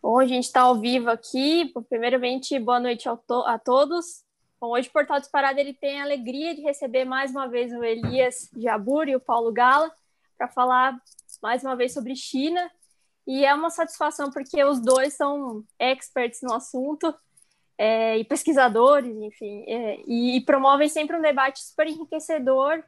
Bom, a gente está ao vivo aqui. Primeiramente, boa noite a todos. Bom, hoje o Portal Disparado ele tem a alegria de receber mais uma vez o Elias Jabbour e o Paulo Gala para falar mais uma vez sobre China. E é uma satisfação porque os dois são experts no assunto e pesquisadores, enfim, e promovem sempre um debate super enriquecedor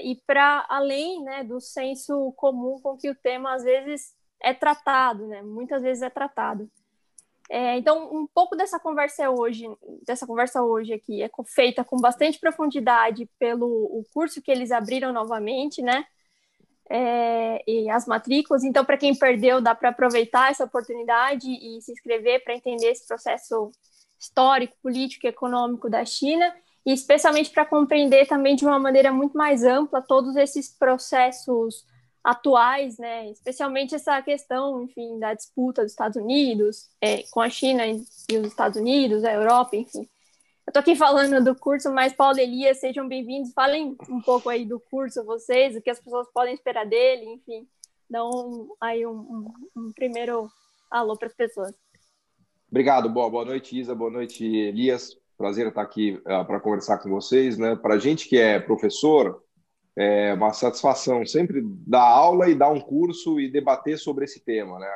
e para além, né, do senso comum com que o tema às vezes é tratado, né? Muitas vezes é tratado. Então, um pouco dessa conversa hoje aqui é feita com bastante profundidade pelo o curso que eles abriram novamente, né? E as matrículas. Então, para quem perdeu, dá para aproveitar essa oportunidade e se inscrever para entender esse processo histórico, político e econômico da China, e especialmente para compreender também de uma maneira muito mais ampla todos esses processos atuais, né? Especialmente essa questão, enfim, da disputa dos Estados Unidos com a China e os Estados Unidos, a Europa, enfim. Eu estou aqui falando do curso, mas Paulo e Elias, sejam bem-vindos. Falem um pouco aí do curso, vocês, o que as pessoas podem esperar dele, enfim. Dão aí um primeiro alô para as pessoas. Obrigado, boa noite, Isa, boa noite, Elias. Prazer estar aqui para conversar com vocês, né? Para a gente que é professor, é uma satisfação sempre dar aula e dar um curso e debater sobre esse tema, né?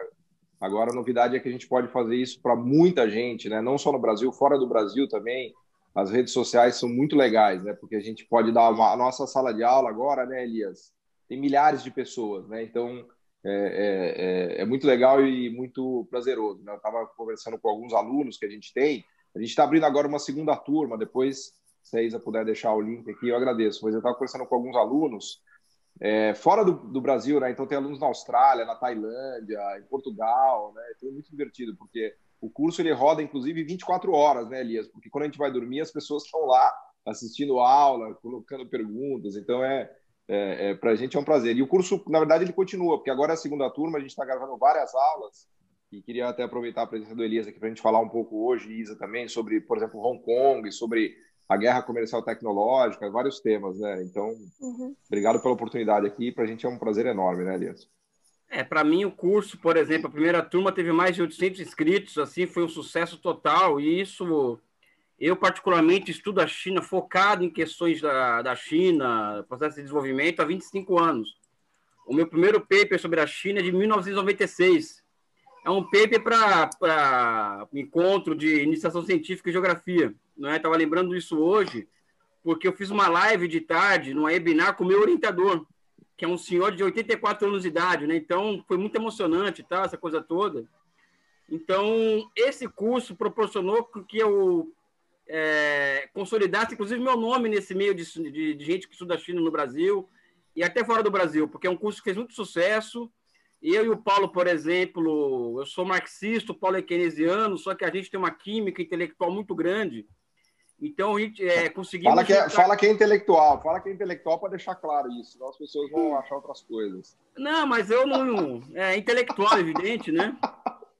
Agora, a novidade é que a gente pode fazer isso para muita gente, né? Não só no Brasil, fora do Brasil também. As redes sociais são muito legais, né? Porque a gente pode dar a nossa sala de aula agora, né, Elias? Tem milhares de pessoas, né? Então, é muito legal e muito prazeroso, né? Eu estava conversando com alguns alunos que a gente tem. A gente está abrindo agora uma segunda turma. Depois, se a Isa puder deixar o link aqui, eu agradeço. Mas eu estava conversando com alguns alunos fora do Brasil, né? Então tem alunos na Austrália, na Tailândia, em Portugal, né? Então é muito divertido, porque o curso ele roda inclusive 24 horas, né, Elias? Porque quando a gente vai dormir, as pessoas estão lá assistindo aula, colocando perguntas. Então para a gente é um prazer. E o curso, na verdade, ele continua, porque agora é a segunda turma, a gente está gravando várias aulas. E queria até aproveitar a presença do Elias aqui para a gente falar um pouco hoje, Isa, também, sobre, por exemplo, Hong Kong, sobre a guerra comercial tecnológica, vários temas, né? Então, obrigado pela oportunidade aqui. Para a gente é um prazer enorme, né, Elias? Para mim, o curso, por exemplo, a primeira turma teve mais de 800 inscritos, assim, foi um sucesso total. E isso, eu particularmente estudo a China, focado em questões da China, processo de desenvolvimento, há 25 anos. O meu primeiro paper sobre a China é de 1996. É um paper para encontro de iniciação científica e geografia. Né? Estava lembrando disso hoje, porque eu fiz uma live de tarde, num webinar com o meu orientador, que é um senhor de 84 anos de idade, né? Então, foi muito emocionante, tá? Essa coisa toda. Então, esse curso proporcionou que eu consolidasse, inclusive, meu nome nesse meio de gente que estuda China no Brasil e até fora do Brasil, porque é um curso que fez muito sucesso. Eu e o Paulo, por exemplo, eu sou marxista, o Paulo é keynesiano, só que a gente tem uma química intelectual muito grande. Então, a gente conseguimos... Fala que é intelectual para deixar claro isso, senão as pessoas vão achar outras coisas. Não, mas eu não... É intelectual, evidente, né?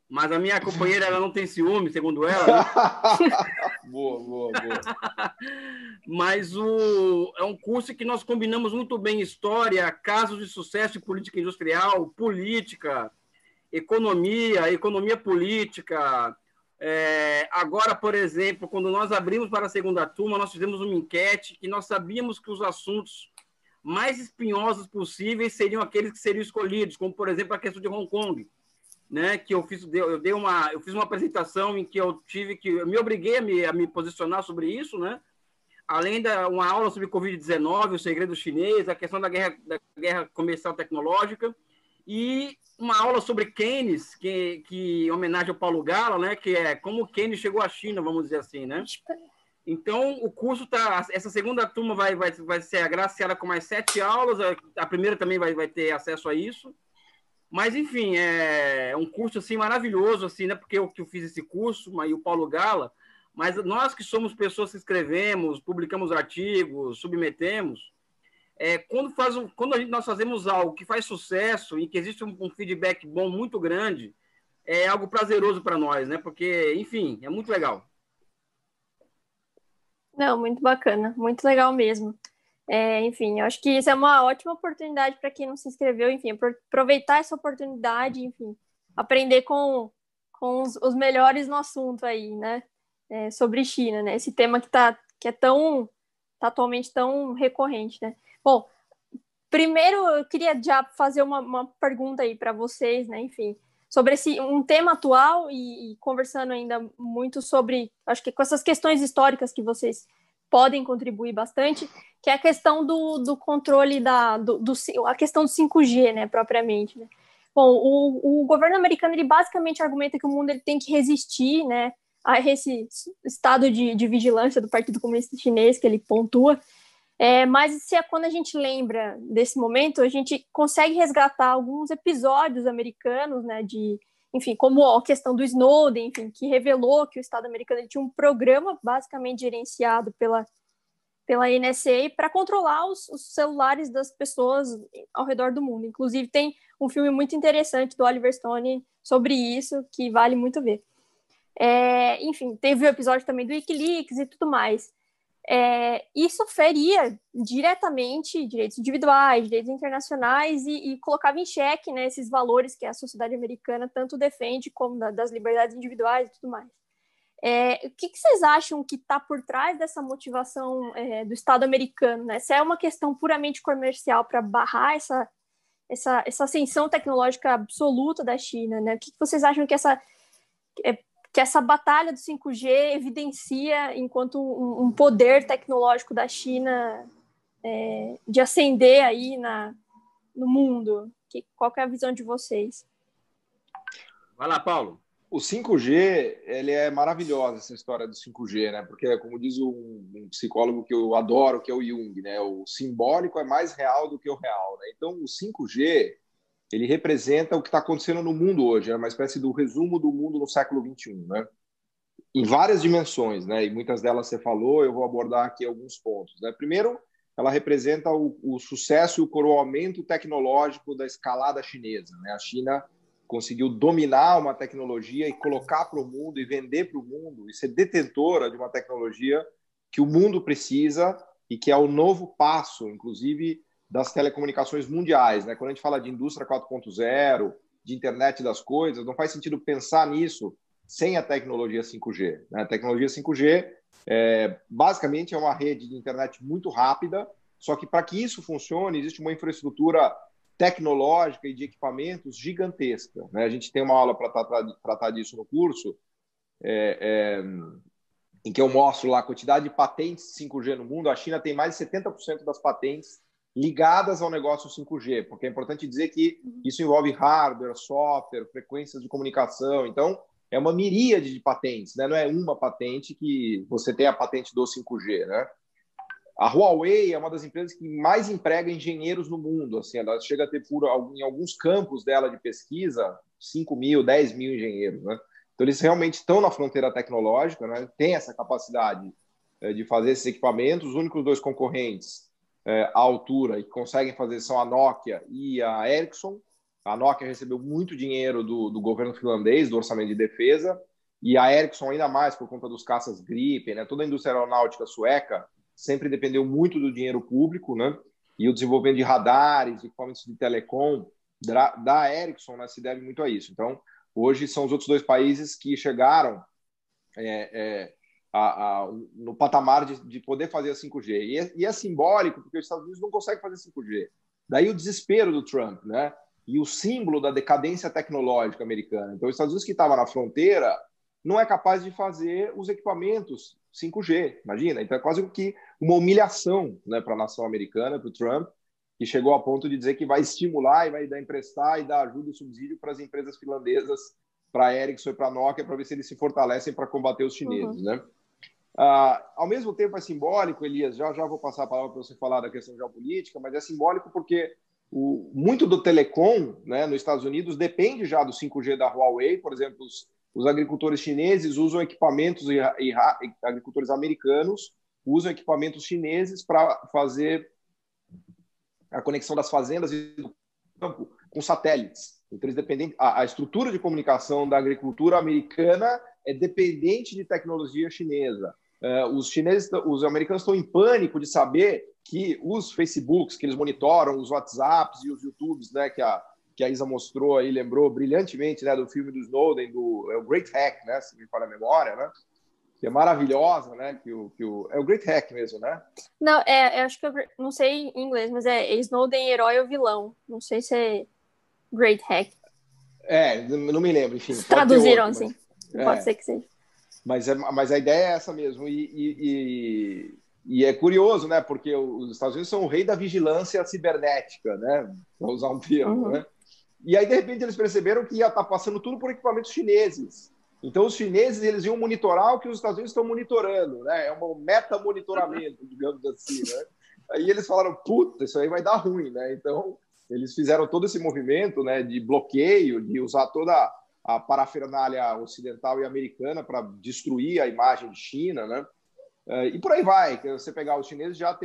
Mas a minha companheira, ela não tem ciúme, segundo ela, né? Boa. Mas é um curso que nós combinamos muito bem história, casos de sucesso de política industrial, política, economia política. Agora, por exemplo, quando nós abrimos para a segunda turma, nós fizemos uma enquete que nós sabíamos que os assuntos mais espinhosos possíveis seriam aqueles que seriam escolhidos, como, por exemplo, a questão de Hong Kong, né? Que eu fiz uma apresentação em que eu me obriguei a me posicionar sobre isso, né? Além uma aula sobre Covid-19, o segredo chinês, a questão da guerra comercial tecnológica, e uma aula sobre Keynes, que em homenagem ao Paulo Gala, né? Que é como Keynes chegou à China, vamos dizer assim, né? Então, o curso essa segunda turma vai ser agraciada com mais 7 aulas, a primeira também vai ter acesso a isso. Mas, enfim, é um curso assim, maravilhoso, assim, né? Porque eu fiz esse curso, e o Paulo Gala, mas nós que somos pessoas que escrevemos, publicamos artigos, submetemos, quando nós fazemos algo que faz sucesso e que existe um feedback bom muito grande, é algo prazeroso para nós, né? Porque, enfim, é muito legal. Não, muito bacana, muito legal mesmo. Enfim, eu acho que isso é uma ótima oportunidade para quem não se inscreveu, enfim, aproveitar essa oportunidade, enfim, aprender com com os melhores no assunto aí, né? Sobre China, né? Esse tema que é tão, tá atualmente tão recorrente, né? Bom, primeiro eu queria já fazer uma pergunta aí para vocês, né? Enfim, sobre um tema atual e conversando ainda muito sobre, acho que com essas questões históricas que vocês podem contribuir bastante, que é a questão do controle a questão do 5G, né, propriamente, né? Bom, o governo americano, ele basicamente argumenta que o mundo ele tem que resistir, né, a esse estado de vigilância do Partido Comunista Chinês, que ele pontua, mas quando a gente lembra desse momento, a gente consegue resgatar alguns episódios americanos, né, enfim, como a questão do Snowden, enfim, que revelou que o Estado americano tinha um programa basicamente gerenciado pela NSA para controlar os celulares das pessoas ao redor do mundo. Inclusive, tem um filme muito interessante do Oliver Stone sobre isso, que vale muito ver. Enfim, teve o episódio também do WikiLeaks e tudo mais. Isso feria diretamente direitos individuais, direitos internacionais e colocava em xeque, né, esses valores que a sociedade americana tanto defende, como das liberdades individuais e tudo mais. O que vocês acham que está por trás dessa motivação do Estado americano, né? Se é uma questão puramente comercial para barrar essa ascensão tecnológica absoluta da China, né? O que vocês acham que essa batalha do 5G evidencia enquanto um poder tecnológico da China de ascender aí no mundo? Qual que é a visão de vocês? Vai lá, Paulo. O 5G, ele é maravilhosa, essa história do 5G, né? Porque, como diz um psicólogo que eu adoro, que é o Jung, né? O simbólico é mais real do que o real, né? Então, o 5G, ele representa o que está acontecendo no mundo hoje, é uma espécie do resumo do mundo no século XXI, né? Em várias dimensões, né? E muitas delas você falou, eu vou abordar aqui alguns pontos, né? Primeiro, ela representa o sucesso e o coroamento tecnológico da escalada chinesa, né? A China conseguiu dominar uma tecnologia e colocar para o mundo e vender para o mundo e ser detentora de uma tecnologia que o mundo precisa e que é o novo passo, inclusive, das telecomunicações mundiais, né? Quando a gente fala de indústria 4.0, de internet das coisas, não faz sentido pensar nisso sem a tecnologia 5G, né? A tecnologia 5G basicamente é uma rede de internet muito rápida, só que para que isso funcione, existe uma infraestrutura tecnológica e de equipamentos gigantesca, né? A gente tem uma aula para tratar disso no curso, em que eu mostro lá a quantidade de patentes 5G no mundo. A China tem mais de 70% das patentes ligadas ao negócio 5G, porque é importante dizer que isso envolve hardware, software, frequências de comunicação. Então, é uma miríade de patentes, né? Não é uma patente que você tem a patente do 5G, né? A Huawei é uma das empresas que mais emprega engenheiros no mundo. Assim, ela chega a ter, em alguns campos dela de pesquisa, 5 mil, 10 mil engenheiros, né? Então, eles realmente estão na fronteira tecnológica, né? Tem essa capacidade de fazer esses equipamentos. Os únicos dois concorrentes à altura e que conseguem fazer são a Nokia e a Ericsson. A Nokia recebeu muito dinheiro do governo finlandês, do orçamento de defesa, e a Ericsson ainda mais por conta dos caças Gripen, né? Toda a indústria aeronáutica sueca sempre dependeu muito do dinheiro público, né? E o desenvolvimento de radares, equipamentos de telecom da Ericsson, né, se deve muito a isso. Então, hoje são os outros dois países que chegaram no patamar de poder fazer a 5G. E é simbólico, porque os Estados Unidos não conseguem fazer 5G. Daí o desespero do Trump, né? E o símbolo da decadência tecnológica americana. Então, os Estados Unidos, que estava na fronteira, não é capaz de fazer os equipamentos 5G, imagina? Então é quase que uma humilhação, né, para a nação americana, para o Trump, que chegou a ponto de dizer que vai estimular e vai dar emprestar e dar ajuda e subsídio para as empresas finlandesas, para a Ericsson e para a Nokia, para ver se eles se fortalecem para combater os chineses, né? Ao mesmo tempo é simbólico, Elias, já vou passar a palavra para você falar da questão geopolítica, mas é simbólico porque muito do telecom, né, nos Estados Unidos depende já do 5G da Huawei. Por exemplo, os agricultores chineses usam equipamentos e agricultores americanos usam equipamentos chineses para fazer a conexão das fazendas e do campo com satélites. Então, eles dependem, a estrutura de comunicação da agricultura americana é dependente de tecnologia chinesa. Os americanos estão em pânico de saber que os Facebooks que eles monitoram, os WhatsApps e os YouTubes, né, que que a Isa mostrou aí, lembrou brilhantemente, né, do filme do Snowden, o Great Hack, né, se me falha a memória, né, que é maravilhosa, né, é o Great Hack mesmo, né? Não, eu acho que eu não sei em inglês, mas é Snowden, herói ou vilão. Não sei se é Great Hack. Não me lembro, enfim. Traduziram outro, assim. Pode ser que seja. Mas a ideia é essa mesmo. E é curioso, né? Porque os Estados Unidos são o rei da vigilância cibernética, né? Para usar um termo, né? E aí, de repente, eles perceberam que ia estar passando tudo por equipamentos chineses. Então, os chineses eles iam monitorar o que os Estados Unidos estão monitorando, né? É um meta-monitoramento, digamos assim, né? Aí eles falaram, puta, isso aí vai dar ruim, né? Então, eles fizeram todo esse movimento, né, de bloqueio, de usar toda a parafernália ocidental e americana para destruir a imagem de China, né? E por aí vai. Você pegar os chineses já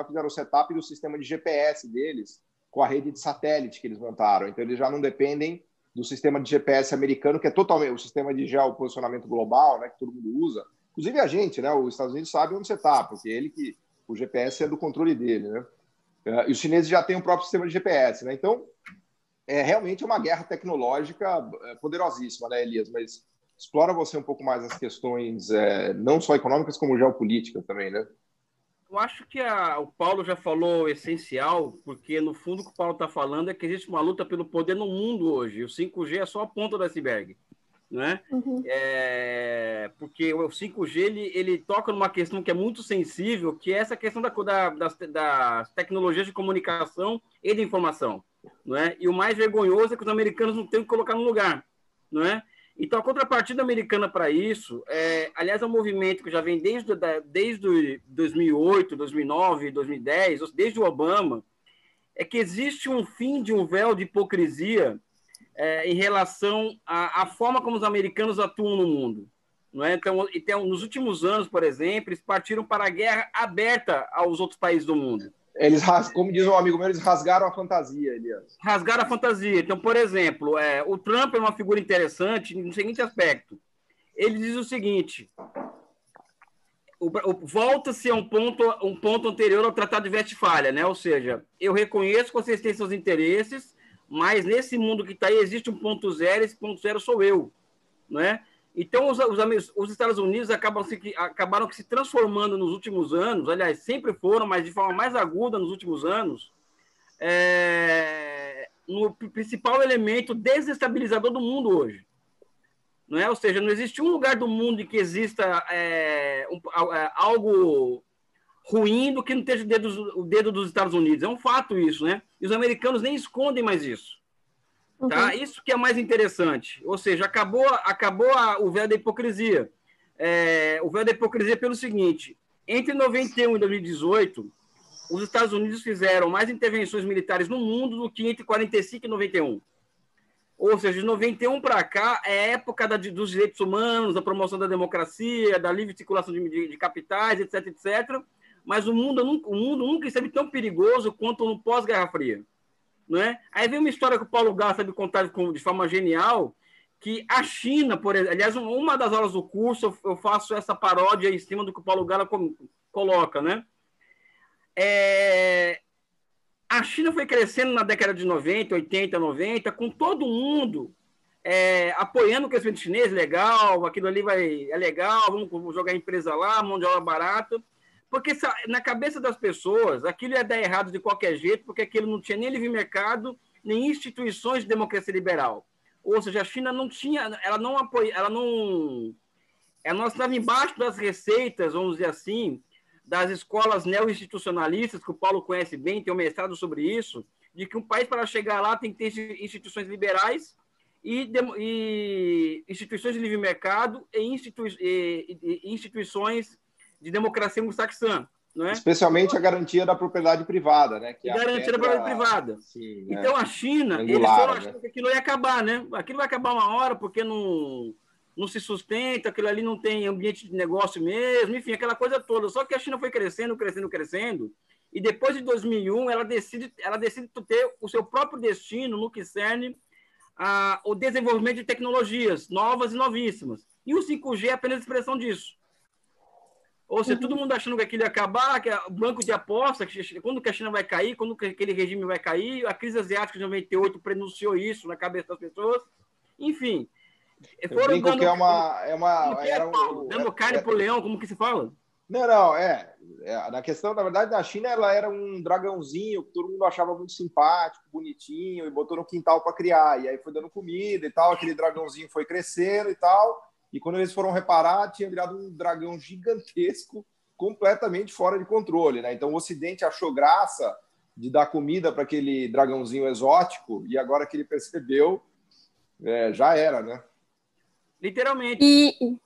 fizeram o setup do sistema de GPS deles com a rede de satélite que eles montaram. Então, eles já não dependem do sistema de GPS americano, que é totalmente o sistema de geoposicionamento global, né, que todo mundo usa. Inclusive a gente, né? Os Estados Unidos sabe onde você está, porque o GPS é do controle dele, né? E os chineses já têm o próprio sistema de GPS, né? Então, realmente uma guerra tecnológica poderosíssima, né, Elias? Mas explora você um pouco mais as questões, não só econômicas, como geopolíticas também, né? Eu acho que o Paulo já falou o essencial, porque no fundo o que o Paulo está falando é que existe uma luta pelo poder no mundo hoje. O 5G é só a ponta do iceberg, né? Porque o 5G ele toca numa questão que é muito sensível, que é essa questão das tecnologias de comunicação e de informação, não é? E o mais vergonhoso é que os americanos não têm o que colocar no lugar, não é? Então, a contrapartida americana para isso, aliás, é um movimento que já vem desde 2008, 2009, 2010, desde o Obama, é que existe um fim de um véu de hipocrisia em relação à forma como os americanos atuam no mundo. Não é? Então, nos últimos anos, por exemplo, eles partiram para a guerra aberta aos outros países do mundo. Eles, como diz um amigo meu, eles rasgaram a fantasia, Elias. Rasgaram a fantasia. Então, por exemplo, o Trump é uma figura interessante no seguinte aspecto. Ele diz o seguinte: volta-se a um ponto anterior ao Tratado de Westfália, né? Ou seja, eu reconheço que vocês têm seus interesses, mas nesse mundo que está aí existe um ponto zero, esse ponto zero sou eu, né? Então, os Estados Unidos acabaram se transformando nos últimos anos, aliás, sempre foram, mas de forma mais aguda nos últimos anos, no principal elemento desestabilizador do mundo hoje. Não é? Ou seja, não existe um lugar do mundo em que exista algo ruim do que não esteja o dedo dos Estados Unidos. É um fato isso, né? E os americanos nem escondem mais isso. Tá? Isso que é mais interessante. Ou seja, acabou o véu da hipocrisia. O véu da hipocrisia pelo seguinte: entre 91 e 2018, os Estados Unidos fizeram mais intervenções militares no mundo do que entre 45 e 91. Ou seja, de 91 para cá é a época dos direitos humanos, da promoção da democracia, da livre circulação de capitais, etc, etc. Mas o mundo nunca esteve tão perigoso quanto no pós-Guerra Fria. Não é? Aí vem uma história que o Paulo Gala sabe contar de forma genial, que a China, por exemplo, aliás, uma das aulas do curso eu faço essa paródia em cima do que o Paulo Gala coloca, né? A China foi crescendo na década de 90, 80, 90, com todo mundo apoiando o crescimento chinês, legal, aquilo ali é legal, vamos jogar a empresa lá, mão de obra barata. Porque na cabeça das pessoas, aquilo ia dar errado de qualquer jeito, porque aquilo não tinha nem livre mercado, nem instituições de democracia liberal. Ou seja, a China não tinha, ela não estava embaixo das receitas, vamos dizer assim, das escolas neo-institucionalistas, que o Paulo conhece bem, tem um mestrado sobre isso, de que um país, para chegar lá, tem que ter instituições liberais e instituições de livre mercado e instituições de democracia anglo-saxã. Não é? Especialmente a garantia da propriedade privada, né? Que garantia da propriedade privada. Sim, então, a China, angular, eles foram achando que aquilo ia acabar, né? Aquilo vai acabar uma hora, porque não se sustenta, aquilo ali não tem ambiente de negócio mesmo, enfim, aquela coisa toda. Só que a China foi crescendo, crescendo, crescendo, e depois de 2001, ela decide ter o seu próprio destino no que cerne o desenvolvimento de tecnologias novas e novíssimas. E o 5G é apenas expressão disso. Ou seja, todo mundo achando que aquilo ia acabar, que o banco de aposta, quando que a China vai cair, quando que aquele regime vai cair, a crise asiática de 98 prenunciou isso na cabeça das pessoas. Enfim, Eu foram brinco dando... que era dando carne pro leão, como que se fala? Não, na questão, na verdade, na China ela era um dragãozinho que todo mundo achava muito simpático, bonitinho, e botou no quintal para criar. E aí foi dando comida e tal, aquele dragãozinho foi crescendo e tal. E quando eles foram reparar, tinha virado um dragão gigantesco, completamente fora de controle, né? Então o Ocidente achou graça de dar comida para aquele dragãozinho exótico, e agora que ele percebeu, já era, né? Literalmente.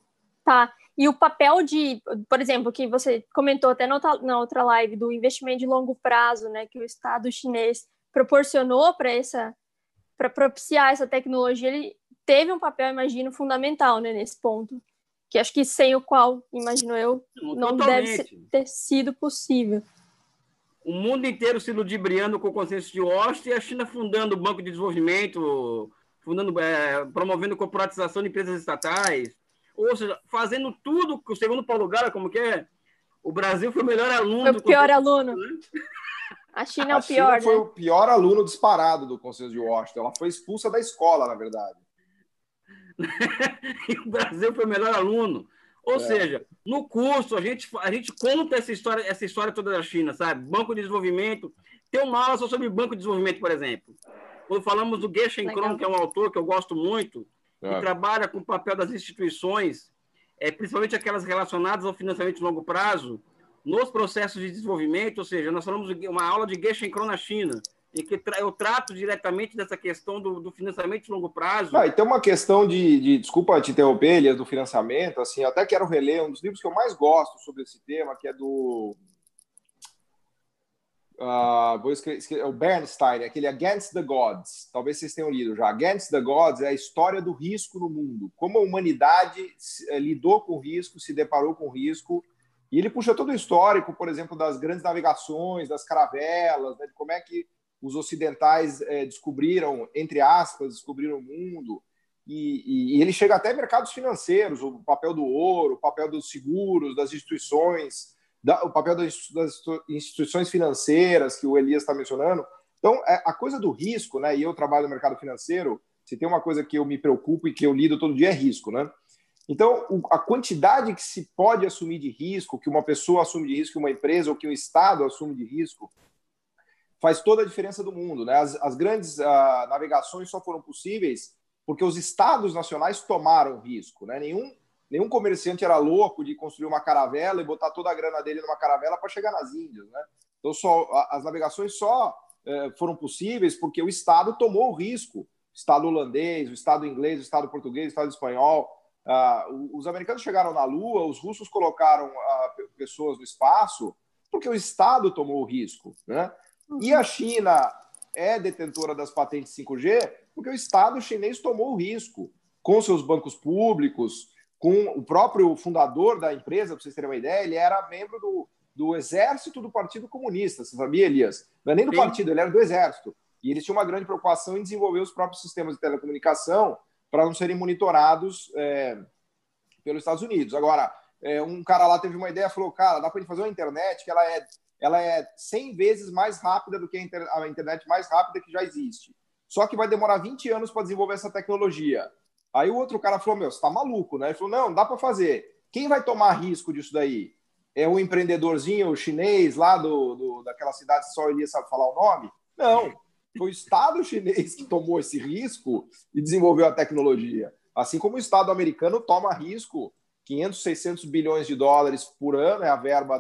Tá. E o papel por exemplo, que você comentou até na outra live, do investimento de longo prazo, né, que o Estado chinês proporcionou para propiciar essa tecnologia, ele teve um papel, imagino, fundamental, né, nesse ponto, que acho que sem o qual, imagino eu, não deve ter sido possível. O mundo inteiro se ludibriando com o consenso de Washington e a China fundando o Banco de Desenvolvimento, promovendo corporatização de empresas estatais, ou seja, fazendo tudo, segundo o Paulo Gala, como que é? O Brasil foi o melhor aluno. Foi o pior aluno. A China é o pior, A China foi o pior aluno disparado do Consenso de Washington. Ela foi expulsa da escola, na verdade. E o Brasil foi o melhor aluno. Ou seja, no curso, a gente conta essa história toda da China, sabe? Banco de desenvolvimento. Tem uma aula só sobre banco de desenvolvimento, por exemplo. Quando falamos do Geshen Kron, que é um autor que eu gosto muito, que trabalha com o papel das instituições, principalmente aquelas relacionadas ao financiamento de longo prazo, nos processos de desenvolvimento. Ou seja, nós falamos de uma aula de Geshen Kron na China, em que eu trato diretamente dessa questão do financiamento de longo prazo. Não, e tem uma questão desculpa te interromper, Elias, do financiamento, assim, eu até quero reler um dos livros que eu mais gosto sobre esse tema, que é do... vou escrever, o Bernstein, aquele Against the Gods, talvez vocês tenham lido já. Against the Gods é a história do risco no mundo, como a humanidade lidou com o risco, se deparou com o risco, e ele puxa todo o histórico, por exemplo, das grandes navegações, das caravelas, né, de como é que os ocidentais descobriram, entre aspas, descobriram o mundo, e ele chega até mercados financeiros, o papel do ouro, o papel dos seguros, das instituições, o papel das instituições financeiras que o Elias está mencionando. Então, a coisa do risco, né? E eu trabalho no mercado financeiro, se tem uma coisa que eu me preocupo e que eu lido todo dia é risco, né? Então, a quantidade que se pode assumir de risco, que uma pessoa assume de risco, que uma empresa ou que um Estado assume de risco, faz toda a diferença do mundo, né? As grandes navegações só foram possíveis porque os Estados nacionais tomaram risco, né? Nenhum comerciante era louco de construir uma caravela e botar toda a grana dele numa caravela para chegar nas Índias, né? Então, as navegações só foram possíveis porque o Estado tomou o risco. O Estado holandês, o Estado inglês, o Estado português, o Estado espanhol. Os americanos chegaram na Lua, os russos colocaram pessoas no espaço porque o Estado tomou o risco, né? E a China é detentora das patentes 5G porque o Estado chinês tomou o risco com seus bancos públicos, com o próprio fundador da empresa, para vocês terem uma ideia, ele era membro do exército do Partido Comunista. Você sabia, Elias? Não é nem do partido, ele era do exército. E eles tinham uma grande preocupação em desenvolver os próprios sistemas de telecomunicação para não serem monitorados pelos Estados Unidos. Agora, um cara lá teve uma ideia, falou, cara, dá para a gente fazer uma internet que ela é 100 vezes mais rápida do que a internet mais rápida que já existe. Só que vai demorar 20 anos para desenvolver essa tecnologia. Aí o outro cara falou, você tá maluco, né? Ele falou, não, dá para fazer. Quem vai tomar risco disso daí? É um empreendedorzinho chinês lá daquela cidade que só ele sabe falar o nome? Não, foi o Estado chinês que tomou esse risco e desenvolveu a tecnologia. Assim como o Estado americano toma risco, 500, 600 bilhões de dólares por ano é a verba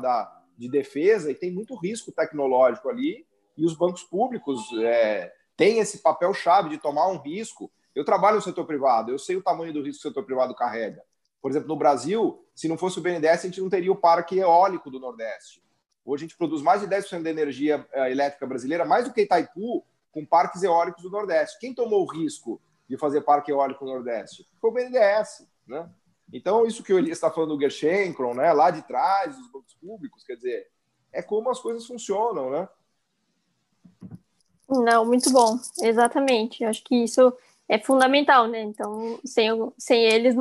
de defesa, e tem muito risco tecnológico ali, e os bancos públicos têm esse papel-chave de tomar um risco. Eu trabalho no setor privado, eu sei o tamanho do risco que o setor privado carrega. Por exemplo, no Brasil, se não fosse o BNDES, a gente não teria o Parque Eólico do Nordeste. Hoje a gente produz mais de 10% da energia elétrica brasileira, mais do que Itaipu, com parques eólicos do Nordeste. Quem tomou o risco de fazer parque eólico no Nordeste? Foi o BNDES, né? Então, isso que o Elias está falando do Geshen Kron, né? Lá de trás, dos bancos públicos, quer dizer, é como as coisas funcionam, né? Não, muito bom, exatamente. Eu acho que isso é fundamental, né? Então, sem eles,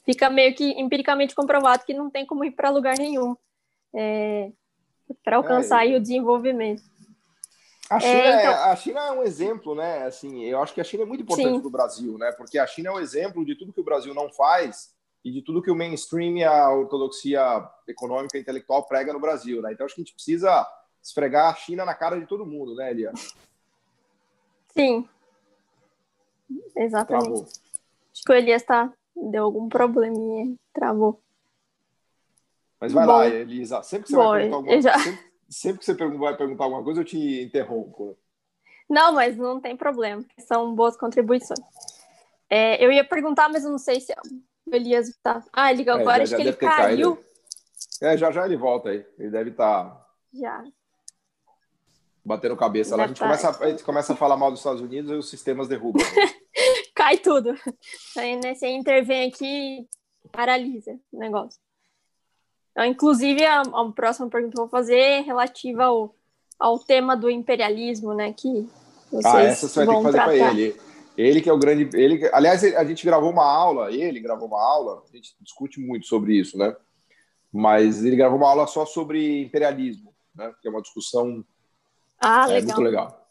fica meio que empiricamente comprovado que não tem como ir para lugar nenhum para alcançar aí o desenvolvimento. A China é um exemplo, né? Assim, eu acho que a China é muito importante sim. para o Brasil, né? Porque a China é um exemplo de tudo que o Brasil não faz e de tudo que o mainstream e a ortodoxia econômica e intelectual prega no Brasil, né? Então acho que a gente precisa esfregar a China na cara de todo mundo, né, Elia? Sim, exatamente. Travou. Acho que o Elias deu algum probleminha, travou. Mas vai lá, Elisa. Sempre que você vai perguntar alguma já... sempre que você vai perguntar alguma coisa, eu te interrompo. Não, mas não tem problema. São boas contribuições. Eu ia perguntar, mas eu não sei se o Elias tá... Ah, ele agora acho que ele caiu. Já ele volta aí. Ele deve estar... Já. Batendo cabeça lá. A gente começa a falar mal dos Estados Unidos e os sistemas derrubam. Cai tudo. Aí, né, você intervém aqui e paralisa o negócio. Então, inclusive, a próxima pergunta que eu vou fazer é relativa ao tema do imperialismo, né? Que vocês essa você vai ter que fazer para ele. Ele que é o grande... aliás, a gente gravou uma aula, ele gravou uma aula, a gente discute muito sobre isso, né? Mas ele gravou uma aula só sobre imperialismo, né? Que é uma discussão legal. Muito legal.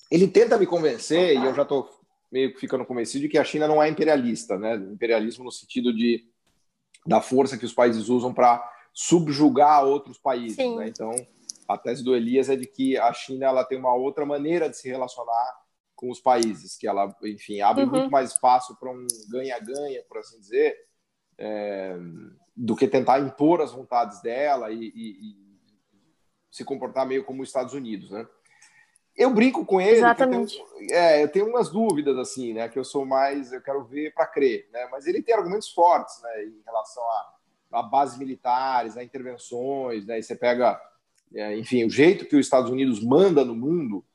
Ele tenta me convencer, e eu já estou meio que ficando convencido, de que a China não é imperialista, né? Imperialismo no sentido da força que os países usam para subjugar outros países, né? Então, a tese do Elias é de que a China ela tem uma outra maneira de se relacionar com os países, que ela, enfim, abre muito mais espaço para um ganha-ganha, por assim dizer, do que tentar impor as vontades dela e se comportar meio como os Estados Unidos, né? Eu brinco com ele. Exatamente. Eu tenho umas dúvidas, assim, né? Que eu quero ver para crer, né? Mas ele tem argumentos fortes, né? Em relação a bases militares, a intervenções, né? E você pega, enfim, o jeito que os Estados Unidos manda no mundo,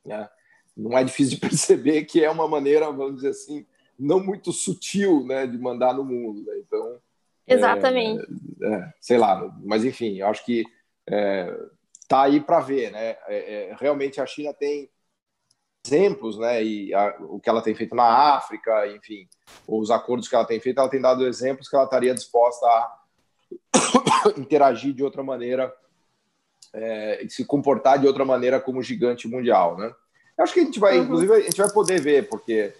né? Não é difícil de perceber que é uma maneira, vamos dizer assim, não muito sutil, né? De mandar no mundo, né? Então, exatamente. Sei lá, mas enfim, eu acho que tá aí para ver, né? Realmente a China tem exemplos, né? E o que ela tem feito na África, enfim, os acordos que ela tem feito, ela tem dado exemplos que ela estaria disposta a interagir de outra maneira, e se comportar de outra maneira como gigante mundial, né? Eu acho que a gente vai, inclusive, a gente vai poder ver, porque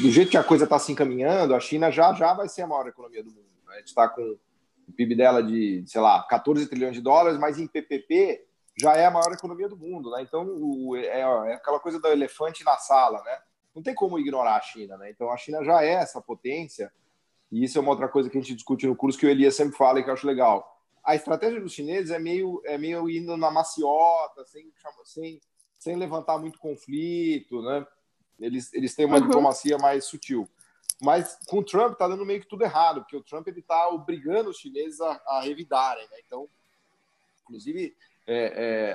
do jeito que a coisa está se encaminhando, a China já vai ser a maior economia do mundo, né? A gente está com o PIB dela de, sei lá, 14 trilhões de dólares, mas em PPP já é a maior economia do mundo, né? Então, é aquela coisa do elefante na sala, né? Não tem como ignorar a China, né? Então, a China já é essa potência, e isso é uma outra coisa que a gente discute no curso, que o Elias sempre fala e que eu acho legal. A estratégia dos chineses é meio indo na maciota, sem levantar muito conflito, né? Eles têm uma diplomacia mais sutil. Mas com o Trump está dando meio que tudo errado, porque o Trump está obrigando os chineses a revidarem, né? Então, inclusive,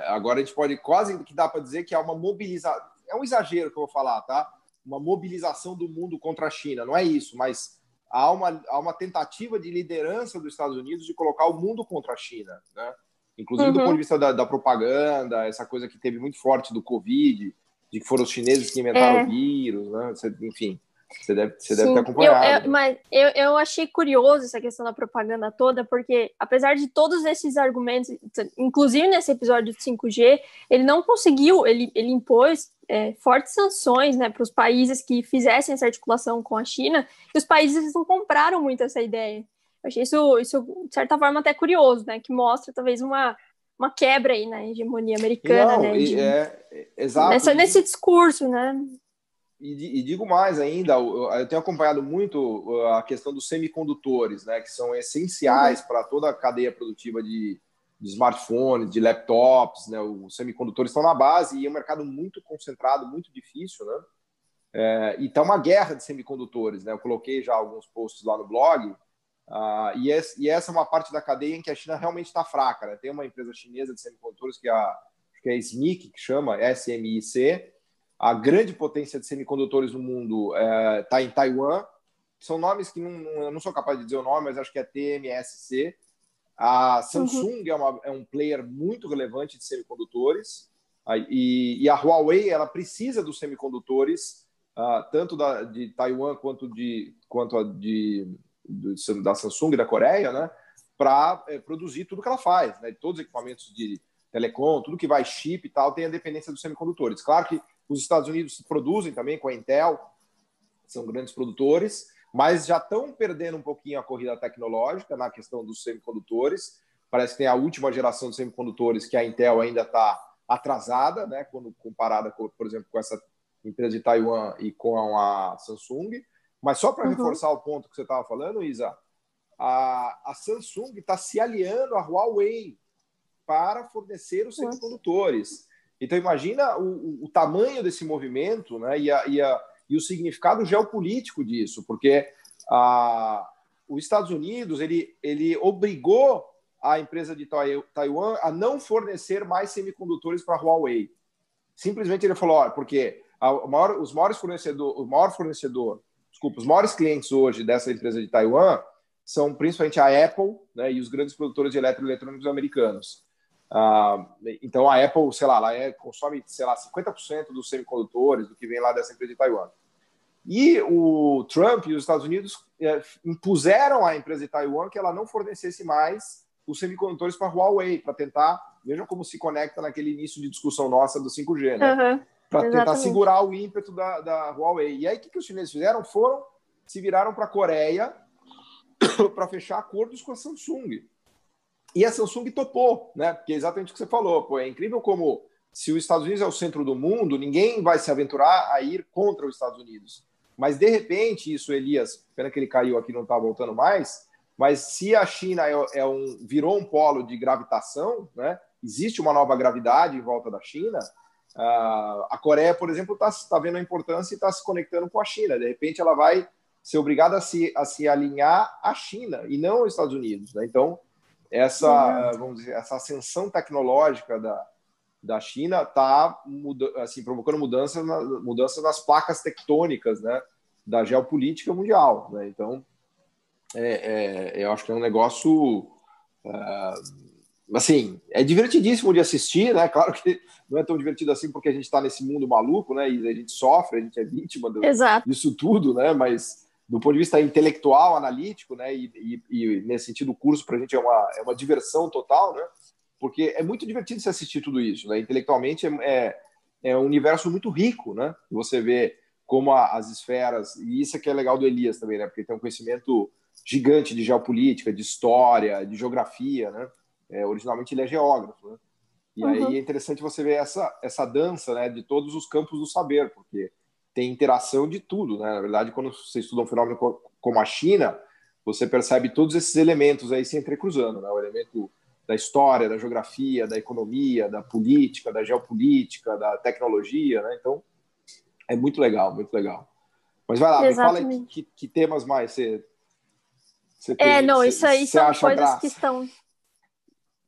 agora a gente pode quase que dá para dizer que há uma mobilização. É um exagero que eu vou falar, tá? Uma mobilização do mundo contra a China. Não é isso, mas há uma tentativa de liderança dos Estados Unidos de colocar o mundo contra a China, né? Inclusive do ponto de vista da propaganda, essa coisa que teve muito forte do Covid, de que foram os chineses que inventaram o vírus, né? Enfim. Você deve ter acompanhado. Mas eu achei curioso essa questão da propaganda toda, porque apesar de todos esses argumentos, inclusive nesse episódio de 5G, ele não conseguiu, ele impôs fortes sanções, né, para os países que fizessem essa articulação com a China, e os países não compraram muito essa ideia. Eu achei isso de certa forma, até curioso, né, que mostra talvez uma quebra aí na hegemonia americana, não, né? Exato. Nesse discurso, né? E digo mais ainda, eu tenho acompanhado muito a questão dos semicondutores, né, que são essenciais para toda a cadeia produtiva de smartphones, de laptops, né? Os semicondutores estão na base e é um mercado muito concentrado, muito difícil, né? E está uma guerra de semicondutores, né? Eu coloquei já alguns posts lá no blog, e essa é uma parte da cadeia em que a China realmente está fraca, né? Tem uma empresa chinesa de semicondutores que é a SMIC, que chama SMIC. A grande potência de semicondutores no mundo está em Taiwan. São nomes que eu não sou capaz de dizer o nome, mas acho que é TMSC. A Samsung é um player muito relevante de semicondutores. E a Huawei ela precisa dos semicondutores tanto de Taiwan quanto da Samsung e da Coreia, né, para produzir tudo que ela faz, né, todos os equipamentos de telecom, tudo que vai chip e tal, tem a dependência dos semicondutores. Claro que os Estados Unidos produzem também com a Intel, são grandes produtores, mas já estão perdendo um pouquinho a corrida tecnológica na questão dos semicondutores. Parece que tem a última geração de semicondutores que a Intel ainda está atrasada, né, quando comparada, por exemplo, com essa empresa de Taiwan e com a Samsung. Mas só para reforçar o ponto que você estava falando, Isa, a Samsung está se aliando à Huawei para fornecer os semicondutores. Então, imagina o tamanho desse movimento, né, e o significado geopolítico disso, porque os Estados Unidos ele obrigou a empresa de Taiwan a não fornecer mais semicondutores para a Huawei. Simplesmente ele falou, porque os maiores clientes hoje dessa empresa de Taiwan são principalmente a Apple, né, e os grandes produtores de eletroeletrônicos americanos. Então a Apple, sei lá, ela consome, sei lá, 50% dos semicondutores do que vem lá dessa empresa de Taiwan. E o Trump e os Estados Unidos impuseram à empresa de Taiwan que ela não fornecesse mais os semicondutores para a Huawei, para tentar, vejam como se conecta naquele início de discussão nossa do 5G, né? Para tentar segurar o ímpeto da Huawei. E aí o que os chineses fizeram? Se viraram para a Coreia para fechar acordos com a Samsung. E a Samsung topou, né? Porque é exatamente o que você falou. Pô, é incrível como, se os Estados Unidos é o centro do mundo, ninguém vai se aventurar a ir contra os Estados Unidos. Mas, de repente, isso, Elias, pena que ele caiu aqui e não está voltando mais, mas se a China virou um polo de gravitação, né? Existe uma nova gravidade em volta da China, a Coreia, por exemplo, está vendo a importância e está se conectando com a China. De repente, ela vai ser obrigada a se alinhar à China e não aos Estados Unidos, né? Então, vamos dizer, essa ascensão tecnológica da China está assim, provocando mudanças nas placas tectônicas, né, da geopolítica mundial, né? Então, eu acho que é um negócio assim, é divertidíssimo de assistir, né? Claro que não é tão divertido assim porque a gente está nesse mundo maluco, né? E a gente sofre, a gente é vítima disso tudo, né? Mas do ponto de vista intelectual, analítico, né? E nesse sentido, o curso para a gente é uma diversão total, né? Porque é muito divertido se assistir tudo isso, né? Intelectualmente é um universo muito rico, né? Você vê como as esferas, e isso é que é legal do Elias também, né? Porque tem um conhecimento gigante de geopolítica, de história, de geografia, né? Originalmente ele é geógrafo, né? E aí é interessante você ver essa dança, né, de todos os campos do saber, porque tem interação de tudo, né? Na verdade, quando você estuda um fenômeno como a China, você percebe todos esses elementos aí se entrecruzando, né? O elemento da história, da geografia, da economia, da política, da geopolítica, da tecnologia, né? Então, é muito legal, muito legal. Mas vai lá, me fala aí que temas mais você tem. Isso aí são coisas que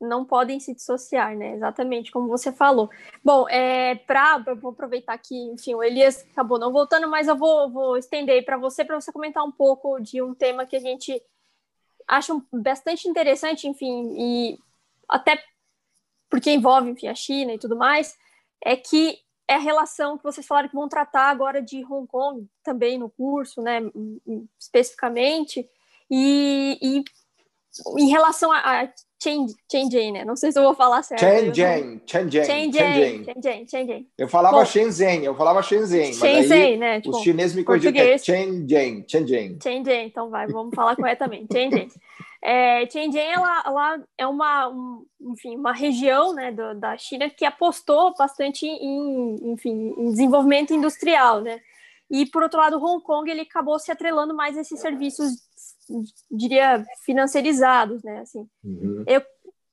não podem se dissociar, né? Exatamente como você falou. Bom, eu vou aproveitar que, enfim, o Elias acabou não voltando, mas eu vou estender aí para você comentar um pouco de um tema que a gente acha bastante interessante, enfim, e até porque envolve, enfim, a China e tudo mais, que é a relação que vocês falaram que vão tratar agora de Hong Kong, também no curso, né, especificamente, e em relação a Shenzhen, né? Não sei se eu vou falar certo. Shenzhen. Eu falava Shenzhen, mas aí né? Tipo, os chineses me corrigiram que é Shenzhen. Shenzhen, então vamos falar corretamente. Shenzhen. Shenzhen, ela é uma região, né, da China que apostou bastante em desenvolvimento industrial, né? E, por outro lado, Hong Kong, ele acabou se atrelando mais a esses serviços, diria, financiarizados, né? Assim, eu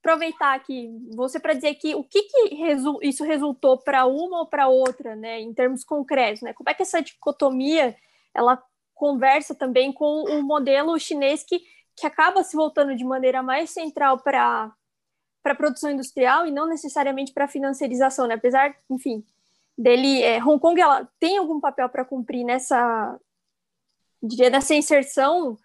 aproveitar aqui você para dizer que o que isso resultou para uma ou para outra, né? Em termos concretos, né? Como é que essa dicotomia ela conversa também com o modelo chinês que acaba se voltando de maneira mais central para a produção industrial e não necessariamente para a financiarização, né? Apesar, enfim, Hong Kong ela tem algum papel para cumprir nessa inserção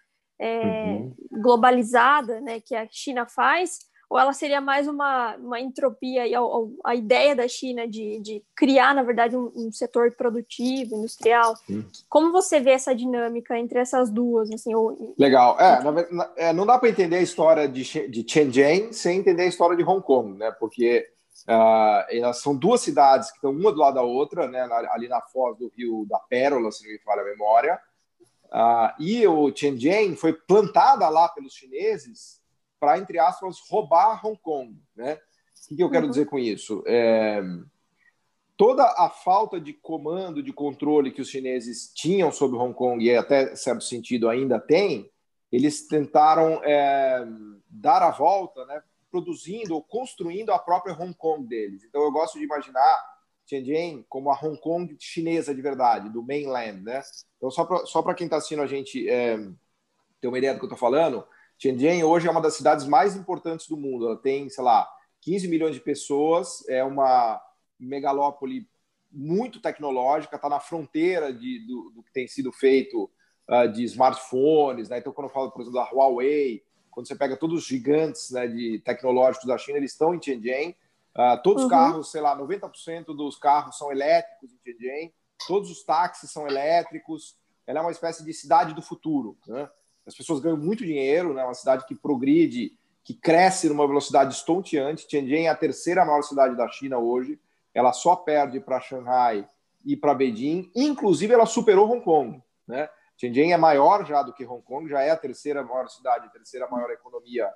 globalizada, né, que a China faz, Ou ela seria mais uma entropia, e a ideia da China de criar, na verdade, um setor produtivo, industrial? Como você vê essa dinâmica entre essas duas? Assim, Legal. Não dá para entender a história de Shenzhen sem entender a história de Hong Kong, né? Porque elas são duas cidades que estão uma do lado da outra, né? Ali na foz do Rio da Pérola, se não me falha a memória. E o Shenzhen foi plantada lá pelos chineses para, entre aspas, roubar Hong Kong, né? O que eu quero dizer com isso? Toda a falta de comando, de controle que os chineses tinham sobre Hong Kong, e até certo sentido ainda tem, eles tentaram dar a volta, né, produzindo ou construindo a própria Hong Kong deles. Então eu gosto de imaginar Shenzhen como a Hong Kong chinesa de verdade, do mainland, né? Então só para quem está assistindo a gente ter uma ideia do que eu estou falando, Shenzhen hoje é uma das cidades mais importantes do mundo. Ela tem, sei lá, 15 milhões de pessoas, é uma megalópole muito tecnológica, está na fronteira do que tem sido feito de smartphones, né? Então, quando eu falo, por exemplo, da Huawei, quando você pega todos os gigantes, né, de tecnológicos da China, eles estão em Shenzhen. Todos os carros, sei lá, 90% dos carros são elétricos em Shenzhen, todos os táxis são elétricos. Ela é uma espécie de cidade do futuro, né? As pessoas ganham muito dinheiro, né? Uma cidade que progride, que cresce numa velocidade estonteante. Shenzhen é a terceira maior cidade da China hoje. Ela só perde para Xangai e para Beijing. Inclusive, ela superou Hong Kong, né? Shenzhen é maior já do que Hong Kong, já é a terceira maior cidade, a terceira maior economia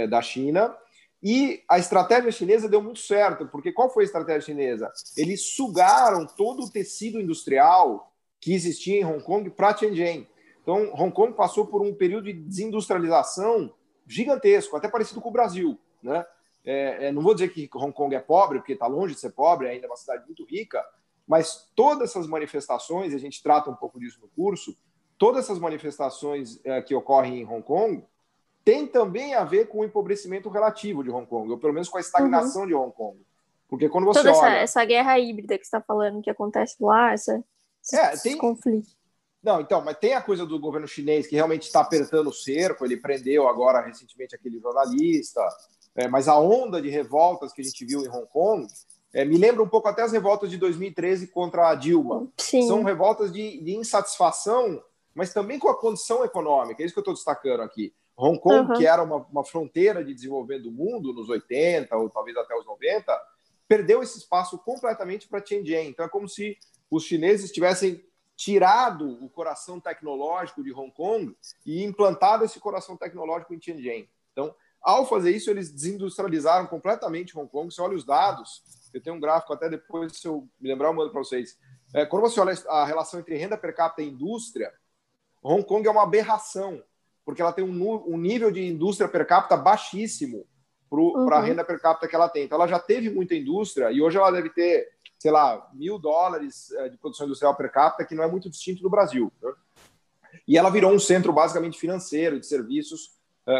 da China. E a estratégia chinesa deu muito certo, porque qual foi a estratégia chinesa? Eles sugaram todo o tecido industrial que existia em Hong Kong para Shenzhen. Então, Hong Kong passou por um período de desindustrialização gigantesco, até parecido com o Brasil, né? Não vou dizer que Hong Kong é pobre, porque está longe de ser pobre, ainda é uma cidade muito rica, mas todas essas manifestações, a gente trata um pouco disso no curso, todas essas manifestações que ocorrem em Hong Kong têm também a ver com o empobrecimento relativo de Hong Kong, ou pelo menos com a estagnação de Hong Kong. Porque quando você toda olha... essa guerra híbrida que você está falando, que acontece lá, esses conflitos. Não, então, mas tem a coisa do governo chinês que realmente está apertando o cerco, ele prendeu agora recentemente aquele jornalista, mas a onda de revoltas que a gente viu em Hong Kong me lembra um pouco até as revoltas de 2013 contra a Dilma. Sim. São revoltas de insatisfação, mas também com a condição econômica, é isso que eu estou destacando aqui. Hong Kong, que era uma fronteira de desenvolvimento do mundo nos 80 ou talvez até os 90, perdeu esse espaço completamente para Shenzhen. Então é como se os chineses tivessem tirado o coração tecnológico de Hong Kong e implantado esse coração tecnológico em Shenzhen. Então, ao fazer isso, eles desindustrializaram completamente Hong Kong. Você olha os dados, eu tenho um gráfico até depois, se eu me lembrar, eu mando para vocês. Quando você olha a relação entre renda per capita e indústria, Hong Kong é uma aberração, porque ela tem um nível de indústria per capita baixíssimo para a renda per capita que ela tem. Então, ela já teve muita indústria e hoje ela deve ter, sei lá, $1.000 de produção industrial per capita, que não é muito distinto do Brasil, né? E ela virou um centro basicamente financeiro, de serviços,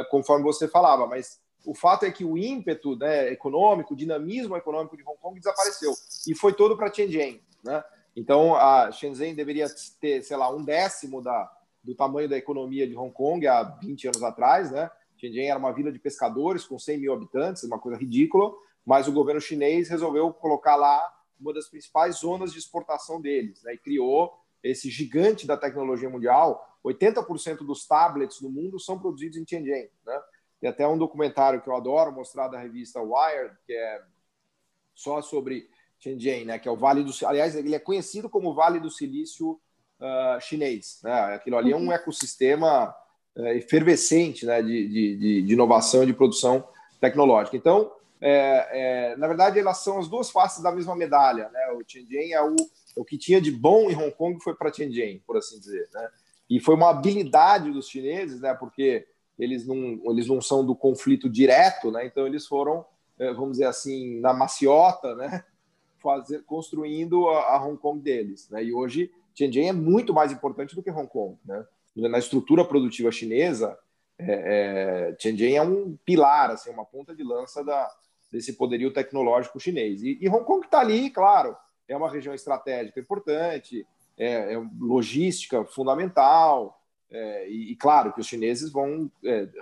conforme você falava, mas o fato é que o ímpeto, né, econômico, o dinamismo econômico de Hong Kong desapareceu e foi todo para Shenzhen, né? Então, a Shenzhen deveria ter, sei lá, 1/10 do tamanho da economia de Hong Kong há 20 anos atrás, né? Shenzhen era uma vila de pescadores com 100 mil habitantes, uma coisa ridícula, mas o governo chinês resolveu colocar lá uma das principais zonas de exportação deles, né? E criou esse gigante da tecnologia mundial. 80% dos tablets do mundo são produzidos em Shenzhen, né? Tem até um documentário que eu adoro mostrar da revista Wired, que é só sobre Shenzhen, né? Que é o Vale do... Aliás, ele é conhecido como o Vale do Silício chinês, né? Aquilo ali é um ecossistema efervescente, né? de inovação e de produção tecnológica. Então, na verdade, elas são as duas faces da mesma medalha, né? O Shenzhen é o que tinha de bom em Hong Kong foi para Shenzhen, por assim dizer, né? E foi uma habilidade dos chineses, né? Porque eles não são do conflito direto, né? Então eles foram, vamos dizer assim, na maciota, né? Construindo a Hong Kong deles, né? E hoje Shenzhen é muito mais importante do que Hong Kong, né? Na estrutura produtiva chinesa, Shenzhen é um pilar, assim, uma ponta de lança desse poderio tecnológico chinês. E Hong Kong está ali, claro, é uma região estratégica importante, logística fundamental, e claro que os chineses vão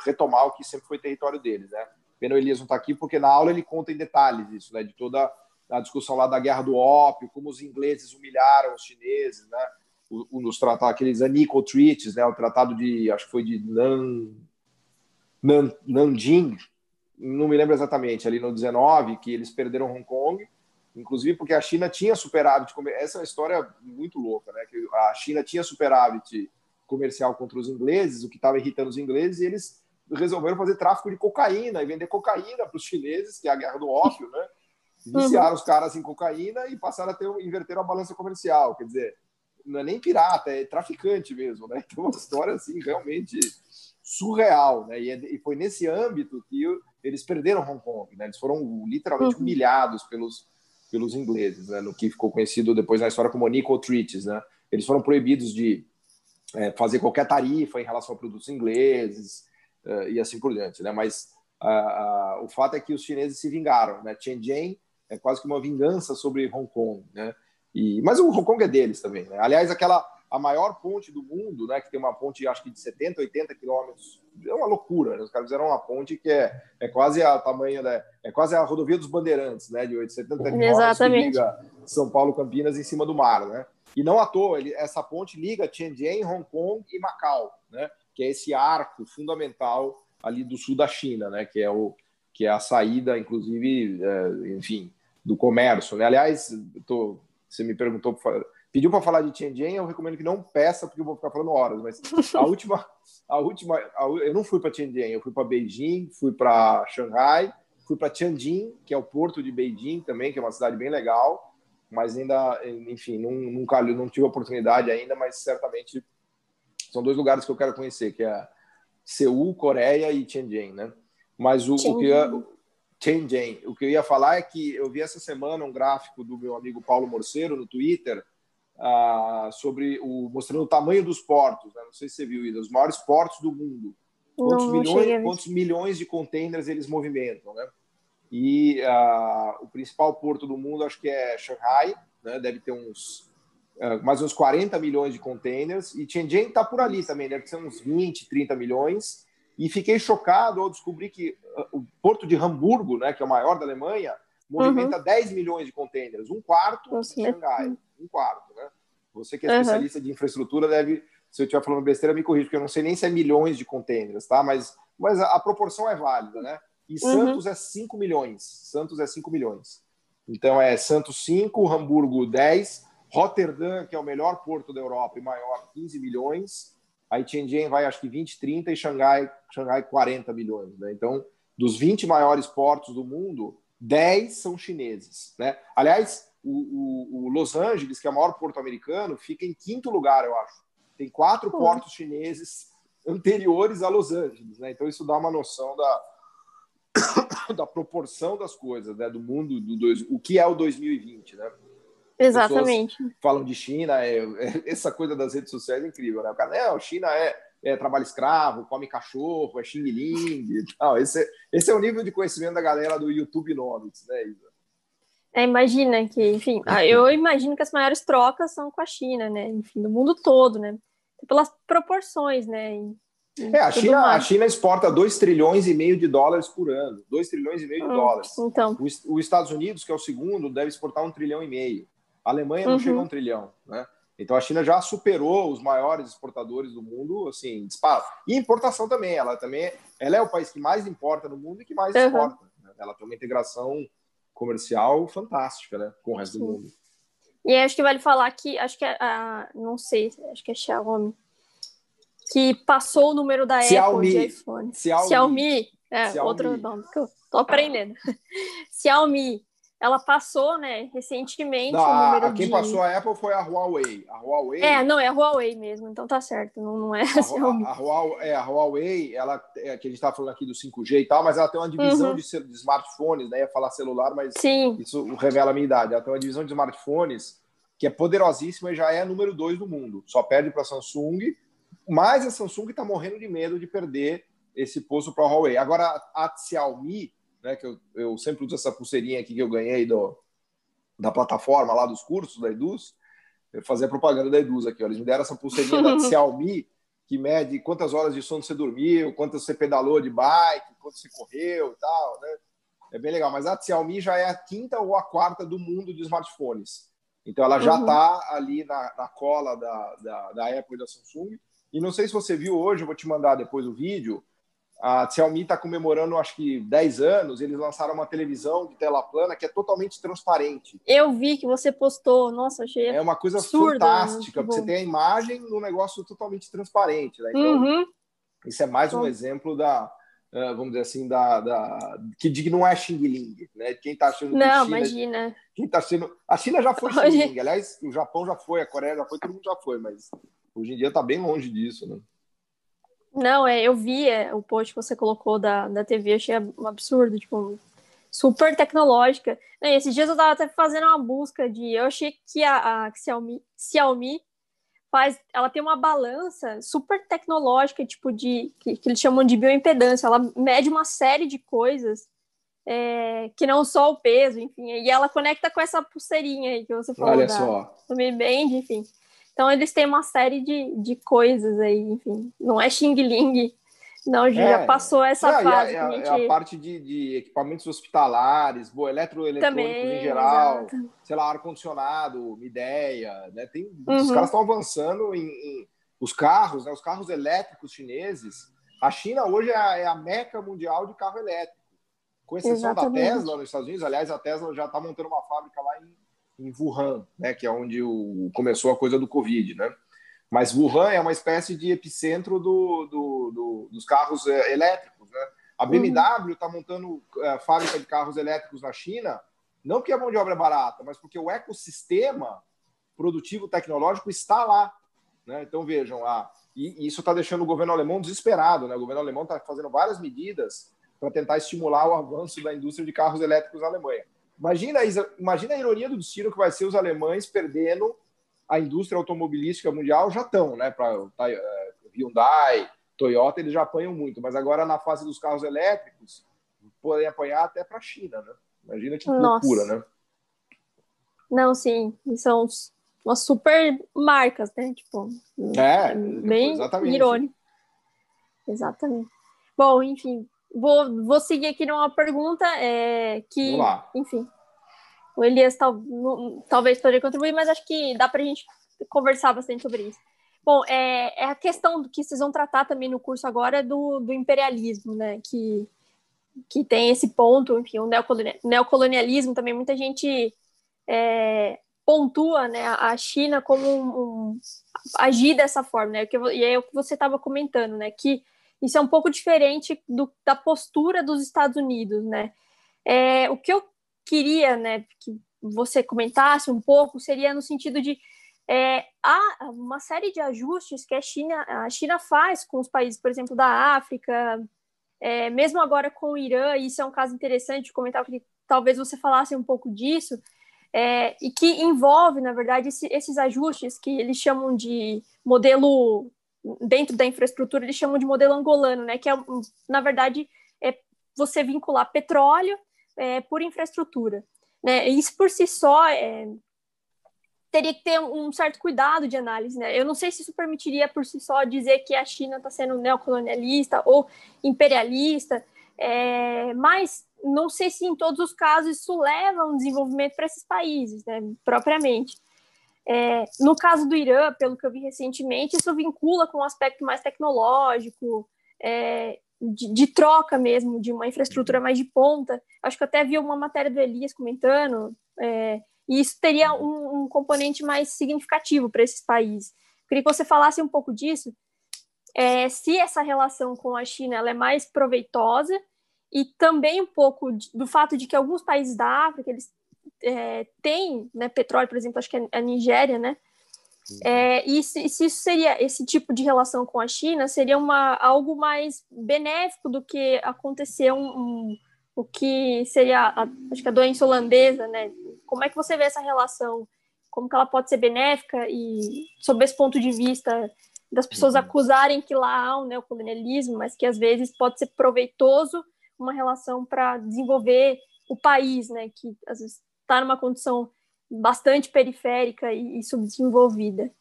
retomar o que sempre foi território deles, né? Pena o Elias não está aqui, porque na aula ele conta em detalhes isso, né? De toda a discussão lá da Guerra do Ópio, como os ingleses humilharam os chineses, né? Nos tratados, aqueles unequal treaties, né? O tratado de, acho que foi de Nanjing, não me lembro exatamente, ali no 19, que eles perderam Hong Kong, inclusive porque a China tinha superávit, essa é uma história muito louca, né? Que a China tinha superávit comercial contra os ingleses, o que estava irritando os ingleses, e eles resolveram fazer tráfico de cocaína e vender cocaína para os chineses, que é a Guerra do Ópio, né? Viciaram os caras em cocaína e passaram a inverter a balança comercial, quer dizer, não é nem pirata, é traficante mesmo, né? Então, uma história assim realmente surreal, né? E foi nesse âmbito que eles perderam Hong Kong, né? Eles foram literalmente humilhados pelos ingleses, né? No que ficou conhecido depois na história como unequal treaties, né? Eles foram proibidos de fazer qualquer tarifa em relação a produtos ingleses e assim por diante, né? Mas o fato é que os chineses se vingaram, né? Tianjin é quase que uma vingança sobre Hong Kong, né? Mas o Hong Kong é deles também, né? Aliás, a maior ponte do mundo, né? Que tem uma ponte, acho que de 70, 80 quilômetros, é uma loucura, né? Os caras fizeram uma ponte que é quase a tamanho é quase a rodovia dos Bandeirantes, né? De 70 quilômetros que liga São Paulo, Campinas em cima do mar, né? E não à toa, essa ponte liga Tianjin, Hong Kong e Macau, né? Que é esse arco fundamental ali do sul da China, né? Que é a saída, inclusive, enfim, do comércio, né? Aliás, você me perguntou, pediu para falar de Tianjin, eu recomendo que não peça, porque eu vou ficar falando horas, mas eu não fui para Tianjin, eu fui para Beijing, fui para Xangai, fui para Tianjin, que é o porto de Beijing também, que é uma cidade bem legal, mas ainda, enfim, não tive a oportunidade ainda, mas certamente são 2 lugares que eu quero conhecer, que é Seul, Coreia e Tianjin, né? Mas o que eu ia falar é que eu vi essa semana um gráfico do meu amigo Paulo Morceiro no Twitter mostrando o tamanho dos portos, né? Não sei se você viu isso, os maiores portos do mundo. Quantos milhões de containers eles movimentam, né? E o principal porto do mundo acho que é Shanghai, né? Deve ter mais uns 40 milhões de containers, e Tianjin está por ali também, deve ser uns 20, 30 milhões, e fiquei chocado ao descobrir que o porto de Hamburgo, né, que é o maior da Alemanha, movimenta 10 milhões de containers, um quarto de Xangai, um quarto, né? Você que é especialista de infraestrutura se eu estiver falando besteira, me corrija, porque eu não sei nem se é milhões de containers, tá? Mas a proporção é válida, né? E Santos é 5 milhões. Então é Santos 5, Hamburgo 10, Roterdã, que é o melhor porto da Europa e maior, 15 milhões. Aí Tianjin vai, acho que 20, 30 e Xangai 40 milhões. Né? Então, dos 20 maiores portos do mundo, 10 são chineses. Né? Aliás, o Los Angeles, que é o maior porto americano, fica em 5º lugar, eu acho. Tem 4 portos chineses anteriores a Los Angeles. Né? Então, isso dá uma noção da proporção das coisas, né? Do mundo, o que é o 2020, né? Exatamente. Pessoas falam de China, essa coisa das redes sociais é incrível, né? O cara, não, China é trabalho escravo, come cachorro, é Xing Ling e tal. Esse é o nível de conhecimento da galera do YouTubenomics, né, Isa? Imagina que, enfim, eu imagino que as maiores trocas são com a China, né? Enfim, do mundo todo, né? Pelas proporções, né? A China exporta 2 trilhões e meio de dólares por ano. 2 trilhões e meio de dólares. Então. Os Estados Unidos, que é o segundo, deve exportar 1,5 trilhão. A Alemanha não chega a 1 trilhão, né? Então a China já superou os maiores exportadores do mundo, assim, dispara. E importação também. Ela é o país que mais importa no mundo e que mais exporta. Né? Ela tem uma integração comercial fantástica, né, com o resto do mundo. E acho que vale falar que, acho que não sei, acho que é Xiaomi, que passou o número da Apple de iPhone. Xiaomi. Outro nome que eu tô aprendendo. Xiaomi. Ela passou, né, recentemente o número quem passou a Apple foi a Huawei. Não, é a Huawei mesmo, então tá certo, não é a Xiaomi. A Huawei, ela, que a gente tá falando aqui do 5G e tal, mas ela tem uma divisão de smartphones, né, ia falar celular, mas isso revela a minha idade. Ela tem uma divisão de smartphones que é poderosíssima e já é número 2 do mundo. Só perde para a Samsung, mas a Samsung está morrendo de medo de perder esse posto para a Huawei. Agora, a Xiaomi, né, que eu sempre uso essa pulseirinha aqui que eu ganhei da plataforma lá dos cursos da Eduz, eu fazia propaganda da Eduz aqui, ó. Eles me deram essa pulseirinha da Xiaomi, que mede quantas horas de sono você dormiu, quantas você pedalou de bike, quanto você correu e tal, né? É bem legal. Mas a Xiaomi já é a quinta ou a quarta do mundo de smartphones. Então, ela já está ali na cola da Apple e da Samsung. E não sei se você viu hoje, eu vou te mandar depois o vídeo, a Xiaomi está comemorando, acho que 10 anos, eles lançaram uma televisão de tela plana que é totalmente transparente. Eu vi que você postou, nossa, achei É uma coisa absurdo, fantástica, porque você tem a imagem num negócio totalmente transparente, né? Então, isso é mais um exemplo vamos dizer assim, que não é Xing Ling, né? Quem está achando que não, China, imagina. a China já foi Xing Ling, aliás, o Japão já foi, a Coreia já foi, todo mundo já foi, mas hoje em dia está bem longe disso, né? Não, eu vi o post que você colocou da TV, achei um absurdo, tipo, super tecnológica. E esses dias eu tava até fazendo uma busca eu achei que a Xiaomi ela tem uma balança super tecnológica, tipo, que eles chamam de bioimpedância, ela mede uma série de coisas, que não só o peso, enfim, e ela conecta com essa pulseirinha aí que você falou Olha só. do Mi Band, enfim. Então, eles têm uma série de coisas aí, enfim. Não é Xing Ling, não, já passou essa fase. É a parte de equipamentos hospitalares, eletroeletrônicos também, em geral, exato. sei lá, ar-condicionado, ideia, né? Os caras estão avançando em os carros, né? Os carros elétricos chineses. A China hoje é a meca mundial de carro elétrico, com exceção da Tesla nos Estados Unidos. Aliás, a Tesla já está montando uma fábrica lá em Wuhan, né, que é onde começou a coisa do Covid, né? Mas Wuhan é uma espécie de epicentro dos carros elétricos, né? A BMW está montando fábrica de carros elétricos na China, não porque a mão de obra é barata, mas porque o ecossistema produtivo tecnológico está lá, né? Então vejam, e isso está deixando o governo alemão desesperado, né? O governo alemão está fazendo várias medidas para tentar estimular o avanço da indústria de carros elétricos na Alemanha. Imagina a ironia do destino que vai ser os alemães perdendo a indústria automobilística mundial. Já estão, né? Para Hyundai, Toyota, eles já apanham muito, mas agora na fase dos carros elétricos podem apanhar até para a China, né? Imagina que loucura, né? Não, sim, são umas super marcas, né? Tipo, bem exatamente. irônico. Exatamente. Bom, enfim, vou seguir aqui numa pergunta que, Vamos lá. enfim, o Elias talvez poderia contribuir, mas acho que dá para a gente conversar bastante sobre isso. Bom, é a questão que vocês vão tratar também no curso agora do imperialismo, né? Que tem esse ponto, enfim, o neocolonialismo também, muita gente pontua, né, a China como agir dessa forma, né? E é o que você estava comentando, né? Que isso é um pouco diferente da postura dos Estados Unidos, né? O que eu queria, né, que você comentasse um pouco seria no sentido de há uma série de ajustes que a China faz com os países, por exemplo, da África, mesmo agora com o Irã, e isso é um caso interessante de comentar, porque talvez você falasse um pouco disso, e que envolve, na verdade, esses ajustes que eles chamam de modelo, dentro da infraestrutura, eles chamam de modelo angolano, né, que na verdade, você vincular petróleo por infraestrutura. Né? Isso por si só teria que ter um certo cuidado de análise. Né? Eu não sei se isso permitiria por si só dizer que a China está sendo neocolonialista ou imperialista, mas não sei se em todos os casos isso leva a um desenvolvimento para esses países, né, propriamente. No caso do Irã, pelo que eu vi recentemente, isso vincula com um aspecto mais tecnológico, de troca mesmo, de uma infraestrutura mais de ponta. Acho que eu até vi uma matéria do Elias comentando, e isso teria um componente mais significativo para esses países. Queria que você falasse um pouco disso, se essa relação com a China ela é mais proveitosa, e também um pouco do fato de que alguns países da África, eles têm, né, petróleo, por exemplo, acho que é a Nigéria, né? E se isso seria, esse tipo de relação com a China seria algo mais benéfico do que acontecer o que seria, acho que a doença holandesa, né? Como é que você vê essa relação? Como que ela pode ser benéfica? E sob esse ponto de vista das pessoas acusarem que lá há um neocolonialismo, mas que às vezes pode ser proveitoso uma relação para desenvolver o país, né? Que às vezes está numa condição bastante periférica e subdesenvolvida.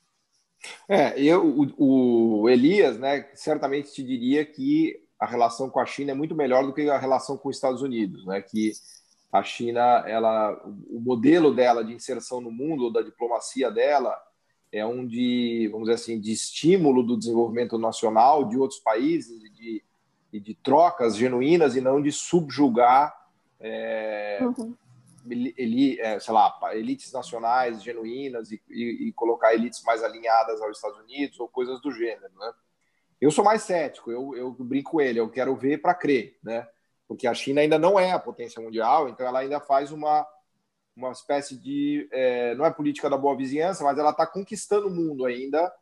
O Elias, né, certamente te diria que a relação com a China é muito melhor do que a relação com os Estados Unidos, né? Que a China, o modelo dela de inserção no mundo, da diplomacia dela, é um de, vamos dizer assim, de estímulo do desenvolvimento nacional de outros países e de trocas genuínas e não de subjugar sei lá, elites nacionais genuínas e colocar elites mais alinhadas aos Estados Unidos ou coisas do gênero, né? Eu sou mais cético, eu brinco com ele, eu quero ver para crer, né? Porque a China ainda não é a potência mundial, então ela ainda faz uma espécie de... não é política da boa vizinhança, mas ela está conquistando o mundo ainda,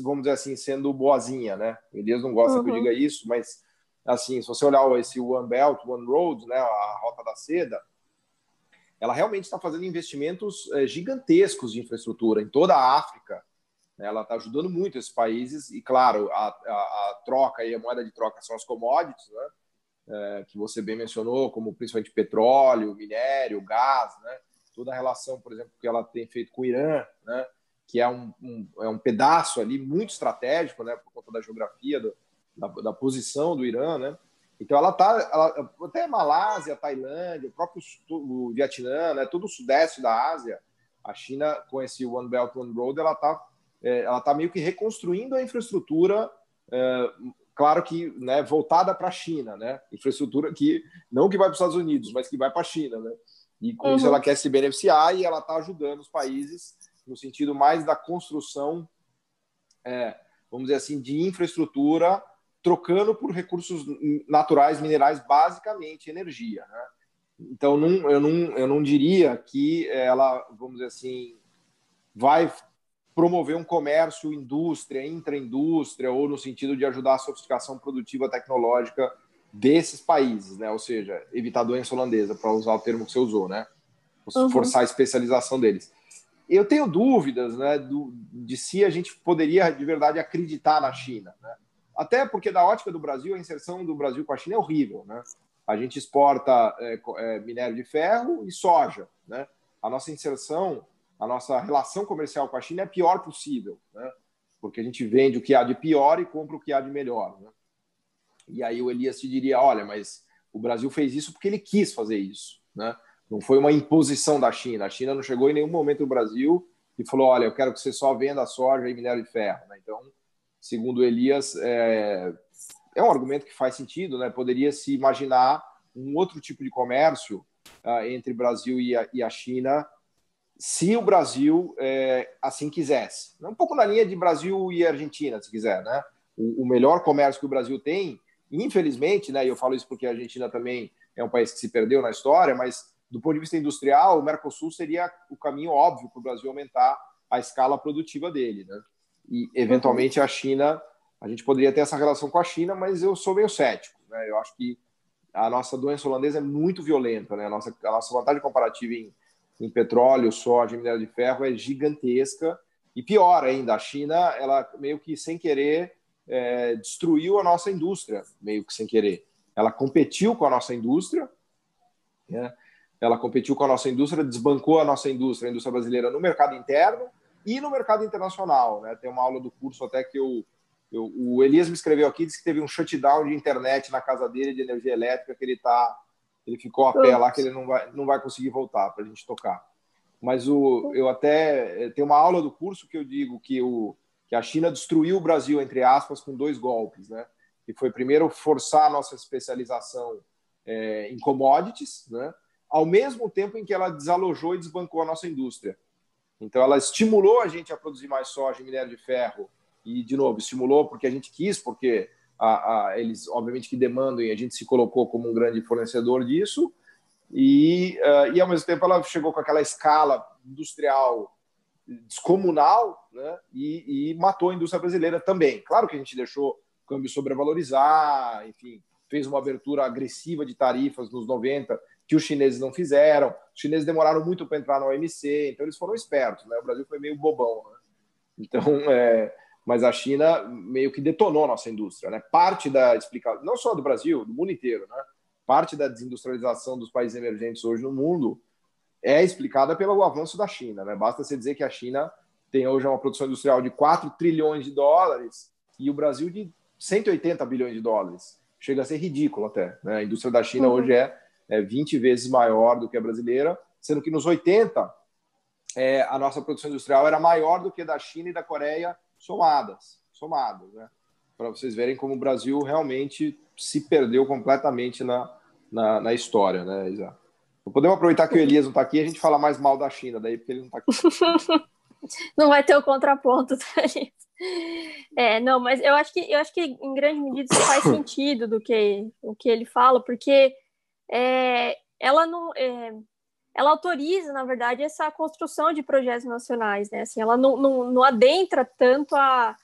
vamos dizer assim, sendo boazinha, né? O Elias não gosta que eu diga isso, mas, assim, se você olhar esse One Belt, One Road, né, a Rota da Seda, ela realmente está fazendo investimentos gigantescos de infraestrutura em toda a África. Ela está ajudando muito esses países e, claro, a troca e a moeda de troca são as commodities, né, que você bem mencionou, como principalmente petróleo, minério, gás, né, toda a relação, por exemplo, que ela tem feito com o Irã, né, que é um pedaço ali muito estratégico, né, por conta da geografia, da posição do Irã, né. Então ela até a Malásia, a Tailândia, o Vietnã, né, todo o sudeste da Ásia, a China com esse One Belt One Road, ela está meio que reconstruindo a infraestrutura, claro que, né, voltada para a China, né, infraestrutura que não que vai para os Estados Unidos, mas que vai para a China, né, e com isso ela quer se beneficiar e ela está ajudando os países no sentido mais da construção, vamos dizer assim, de infraestrutura, trocando por recursos naturais, minerais, basicamente energia, né? Então eu não diria que ela, vamos dizer assim, vai promover um comércio, indústria, intraindústria, ou no sentido de ajudar a sofisticação produtiva tecnológica desses países, né? Ou seja, evitar a doença holandesa, para usar o termo que você usou, né? Forçar a especialização deles. Eu tenho dúvidas, né, de se a gente poderia de verdade acreditar na China, né? Até porque, da ótica do Brasil, a inserção do Brasil com a China é horrível, né? A gente exporta minério de ferro e soja, né? A nossa inserção, a nossa relação comercial com a China é a pior possível, né? Porque a gente vende o que há de pior e compra o que há de melhor, né? E aí o Elias te diria, olha, mas o Brasil fez isso porque ele quis fazer isso, né? Não foi uma imposição da China. A China não chegou em nenhum momento no Brasil e falou, olha, eu quero que você só venda soja e minério de ferro, né? Então, segundo o Elias, é um argumento que faz sentido, né? Poderia se imaginar um outro tipo de comércio entre Brasil e a China, se o Brasil assim quisesse. Um pouco na linha de Brasil e Argentina, se quiser, né? O melhor comércio que o Brasil tem, infelizmente, né? E eu falo isso porque a Argentina também é um país que se perdeu na história, mas do ponto de vista industrial, o Mercosul seria o caminho óbvio para o Brasil aumentar a escala produtiva dele, né? E, eventualmente, a China, a gente poderia ter essa relação com a China, mas eu sou meio cético, né? Eu acho que a nossa doença holandesa é muito violenta, né? A nossa vantagem comparativa em petróleo, soja e minério de ferro é gigantesca. E pior ainda, a China, ela meio que sem querer destruiu a nossa indústria, meio que sem querer. Ela competiu com a nossa indústria, né? Ela competiu com a nossa indústria, desbancou a nossa indústria, a indústria brasileira, no mercado interno e no mercado internacional, né? Tem uma aula do curso até que o Elias me escreveu aqui, disse que teve um shutdown de internet na casa dele, de energia elétrica, que ele ficou a pé lá, que ele não vai conseguir voltar para a gente tocar. Mas eu até tenho uma aula do curso que eu digo que a China destruiu o Brasil, entre aspas, com 2 golpes, né? Que foi, primeiro, forçar a nossa especialização em commodities, né? Ao mesmo tempo em que ela desalojou e desbancou a nossa indústria. Então, ela estimulou a gente a produzir mais soja e minério de ferro. E, de novo, estimulou porque a gente quis, porque eles, obviamente, que demandam e a gente se colocou como um grande fornecedor disso. E ao mesmo tempo, ela chegou com aquela escala industrial descomunal, né? E matou a indústria brasileira também. Claro que a gente deixou o câmbio sobrevalorizar, enfim, fez uma abertura agressiva de tarifas nos 90, que os chineses não fizeram. Os chineses demoraram muito para entrar na OMC, então eles foram espertos, né? O Brasil foi meio bobão, né? Então, mas a China meio que detonou a nossa indústria, né? Parte da explicação, não só do Brasil, do mundo inteiro, né? Parte da desindustrialização dos países emergentes hoje no mundo é explicada pelo avanço da China, né? Basta você dizer que a China tem hoje uma produção industrial de 4 trilhões de dólares e o Brasil de 180 bilhões de dólares. Chega a ser ridículo até, né? A indústria da China hoje é 20 vezes maior do que a brasileira, sendo que nos 80 a nossa produção industrial era maior do que a da China e da Coreia somadas, né? Para vocês verem como o Brasil realmente se perdeu completamente na história, né, Isa? Podemos aproveitar que o Elias não está aqui e a gente fala mais mal da China, daí, porque ele não está aqui. Não vai ter o contraponto, tá? Não, mas eu acho que em grande medida isso faz sentido o que ele fala, porque ela não... ela autoriza, na verdade, essa construção de projetos nacionais, né? Assim, ela não adentra tanto a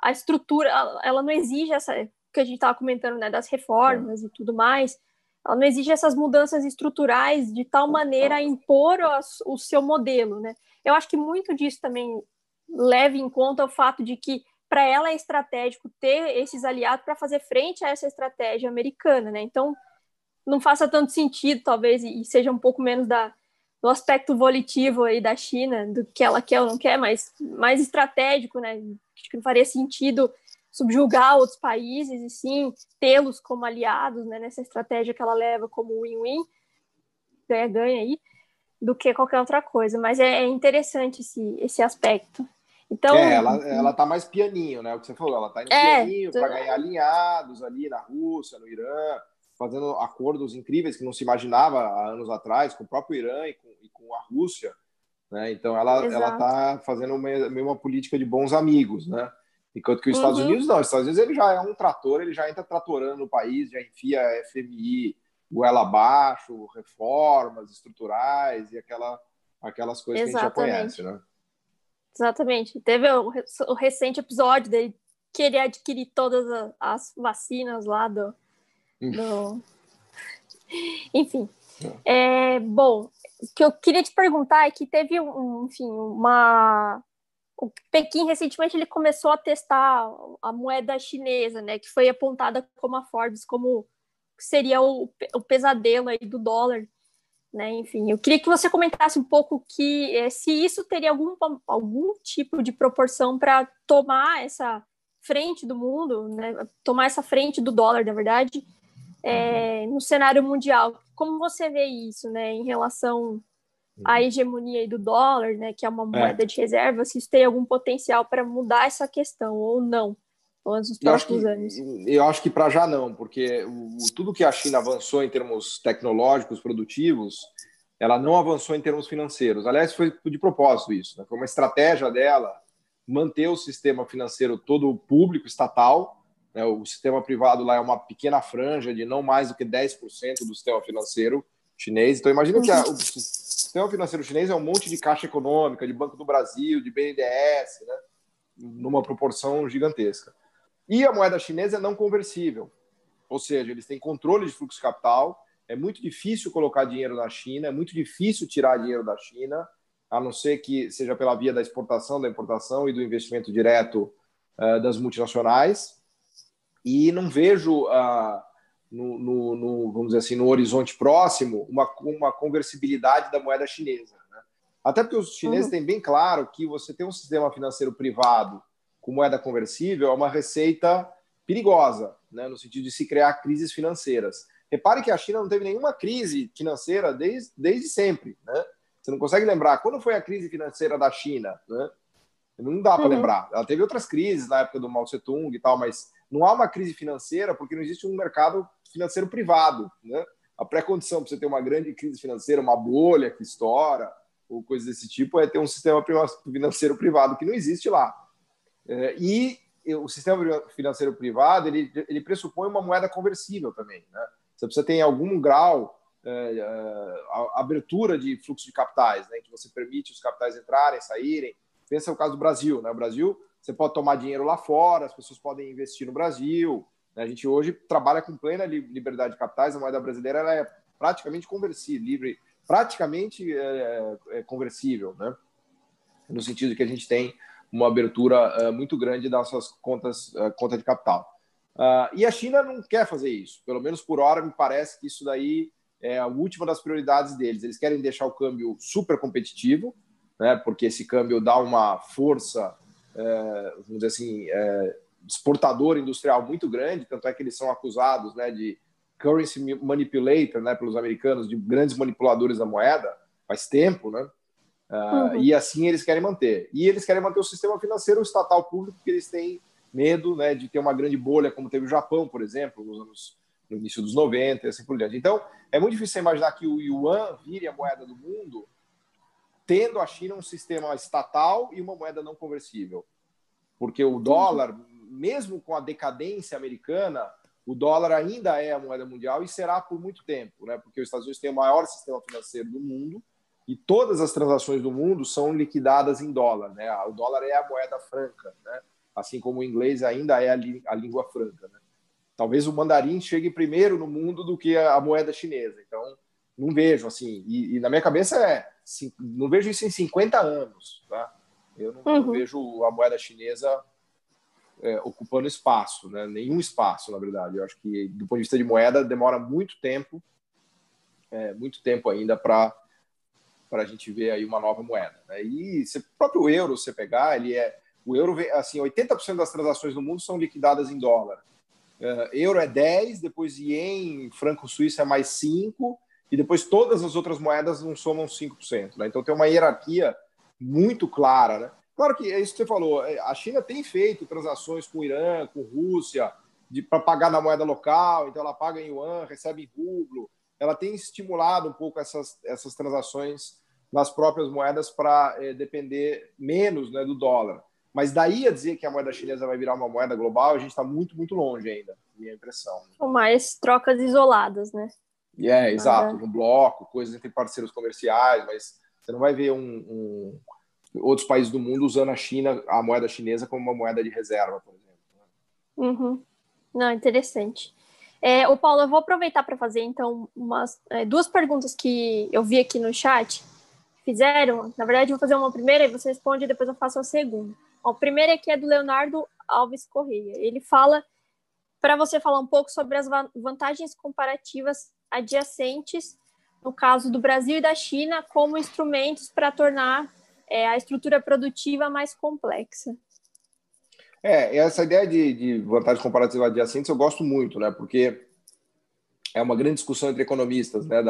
estrutura, ela não exige essa que a gente estava comentando, né, das reformas e tudo mais, ela não exige essas mudanças estruturais de tal maneira a impor o seu modelo, né? Eu acho que muito disso também leva em conta o fato de que para ela é estratégico ter esses aliados para fazer frente a essa estratégia americana, né? Então, não faça tanto sentido, talvez, e seja um pouco menos do aspecto volitivo aí da China, do que ela quer ou não quer, mas mais estratégico, né? Acho que não faria sentido subjugar outros países e sim tê-los como aliados, né, nessa estratégia que ela leva como win-win, ganha-ganha aí, do que qualquer outra coisa. Mas é interessante esse aspecto. Então, ela tá mais pianinho, né? O que você falou, ela tá indo pianinho para ganhar alinhados ali na Rússia, no Irã, fazendo acordos incríveis que não se imaginava há anos atrás com o próprio Irã e com a Rússia, né? Então ela está fazendo uma política de bons amigos, né? Enquanto que os Estados Unidos não, os Estados Unidos ele já é um trator, ele já entra tratorando no país, já enfia FMI goela abaixo, reformas estruturais e aquelas coisas que a gente já conhece, né? Exatamente. Teve o recente episódio dele querer adquirir todas as vacinas lá do... Enfim. Bom, o que eu queria te perguntar é que teve, o Pequim, recentemente, ele começou a testar a moeda chinesa, né, que foi apontada como a Forbes, como seria o pesadelo aí do dólar, né, enfim. Eu queria que você comentasse um pouco se isso teria algum tipo de proporção para tomar essa frente do mundo, né, tomar essa frente do dólar, na verdade, no cenário mundial. Como você vê isso, né, em relação à hegemonia aí do dólar, né, que é uma moeda de reserva, se isso tem algum potencial para mudar essa questão ou não, nos próximos anos? Eu acho que para já não, porque tudo que a China avançou em termos tecnológicos, produtivos, ela não avançou em termos financeiros. Aliás, foi de propósito isso, né? Foi uma estratégia dela manter o sistema financeiro todo público, estatal, né? O sistema privado lá é uma pequena franja de não mais do que 10% do sistema financeiro chinês. Então, imagina que o sistema financeiro chinês é um monte de caixa econômica, de Banco do Brasil, de BNDES, né? Numa proporção gigantesca. E a moeda chinesa é não conversível, ou seja, eles têm controle de fluxo de capital, é muito difícil colocar dinheiro na China, é muito difícil tirar dinheiro da China, a não ser que seja pela via da exportação, da importação e do investimento direto das multinacionais. E não vejo, vamos dizer assim, no horizonte próximo, uma conversibilidade da moeda chinesa, né? Até porque os chineses têm bem claro que você ter um sistema financeiro privado com moeda conversível é uma receita perigosa, né, no sentido de se criar crises financeiras. Repare que a China não teve nenhuma crise financeira desde sempre, né? Você não consegue lembrar quando foi a crise financeira da China, né? Não dá para lembrar. Ela teve outras crises na época do Mao Tse-tung e tal, mas não há uma crise financeira porque não existe um mercado financeiro privado, né? A pré-condição para você ter uma grande crise financeira, uma bolha que estoura ou coisas desse tipo, é ter um sistema financeiro privado que não existe lá. E o sistema financeiro privado ele pressupõe uma moeda conversível também, né? Você precisa ter em algum grau a abertura de fluxo de capitais, né? Que você permite os capitais entrarem, saírem. Pensa no caso do Brasil, né? O Brasil, você pode tomar dinheiro lá fora, as pessoas podem investir no Brasil, né? A gente hoje trabalha com plena liberdade de capitais, a moeda brasileira ela é praticamente conversível, livre, praticamente conversível, né? No sentido de que a gente tem uma abertura muito grande das suas conta de capital. E a China não quer fazer isso. Pelo menos por hora, me parece que isso daí é a última das prioridades deles. Eles querem deixar o câmbio super competitivo, né? Porque esse câmbio dá uma força, vamos dizer assim, exportadora industrial muito grande, tanto é que eles são acusados, né, de currency manipulator, né, pelos americanos, de grandes manipuladores da moeda, faz tempo, né? E assim eles querem manter. E eles querem manter o sistema financeiro estatal público, porque eles têm medo, né, de ter uma grande bolha, como teve o Japão, por exemplo, no início dos 90 e assim por diante. Então, é muito difícil você imaginar que o yuan vire a moeda do mundo, tendo a China um sistema estatal e uma moeda não conversível. Porque o dólar, mesmo com a decadência americana, o dólar ainda é a moeda mundial e será por muito tempo, né? Porque os Estados Unidos têm o maior sistema financeiro do mundo e todas as transações do mundo são liquidadas em dólar, né? O dólar é a moeda franca, né? Assim como o inglês ainda é a língua franca, né? Talvez o mandarim chegue primeiro no mundo do que a moeda chinesa. Então, não vejo assim. E na minha cabeça não vejo isso em 50 anos, tá? Eu não vejo a moeda chinesa ocupando espaço, né? Nenhum espaço, na verdade. Eu acho que, do ponto de vista de moeda, demora muito tempo ainda para a gente ver aí uma nova moeda, né? E o próprio euro, você pegar, o euro, assim, 80% das transações no mundo são liquidadas em dólar. Euro é 10%, depois ien, franco suíço é mais 5%, e depois todas as outras moedas não somam 5%, né? Então tem uma hierarquia muito clara, né? Claro que é isso que você falou, a China tem feito transações com o Irã, com Rússia, para pagar na moeda local, então ela paga em yuan, recebe em rublo, ela tem estimulado um pouco essas transações nas próprias moedas para depender menos, né, do dólar. Mas daí a dizer que a moeda chinesa vai virar uma moeda global, a gente está muito, muito longe ainda, minha impressão. São mais trocas isoladas, né? Exato, no bloco, coisas entre parceiros comerciais, mas você não vai ver outros países do mundo usando a moeda chinesa como uma moeda de reserva, por exemplo. Não, interessante. Paulo, eu vou aproveitar para fazer, então, duas perguntas que eu vi aqui no chat. Fizeram, na verdade, eu vou fazer uma primeira e você responde e depois eu faço a segunda. A primeira aqui é do Leonardo Alves Correia. Ele fala para você falar um pouco sobre as vantagens comparativas adjacentes, no caso do Brasil e da China, como instrumentos para tornar a estrutura produtiva mais complexa. Essa ideia de vantagens comparativas adjacentes eu gosto muito, né? Porque é uma grande discussão entre economistas, né?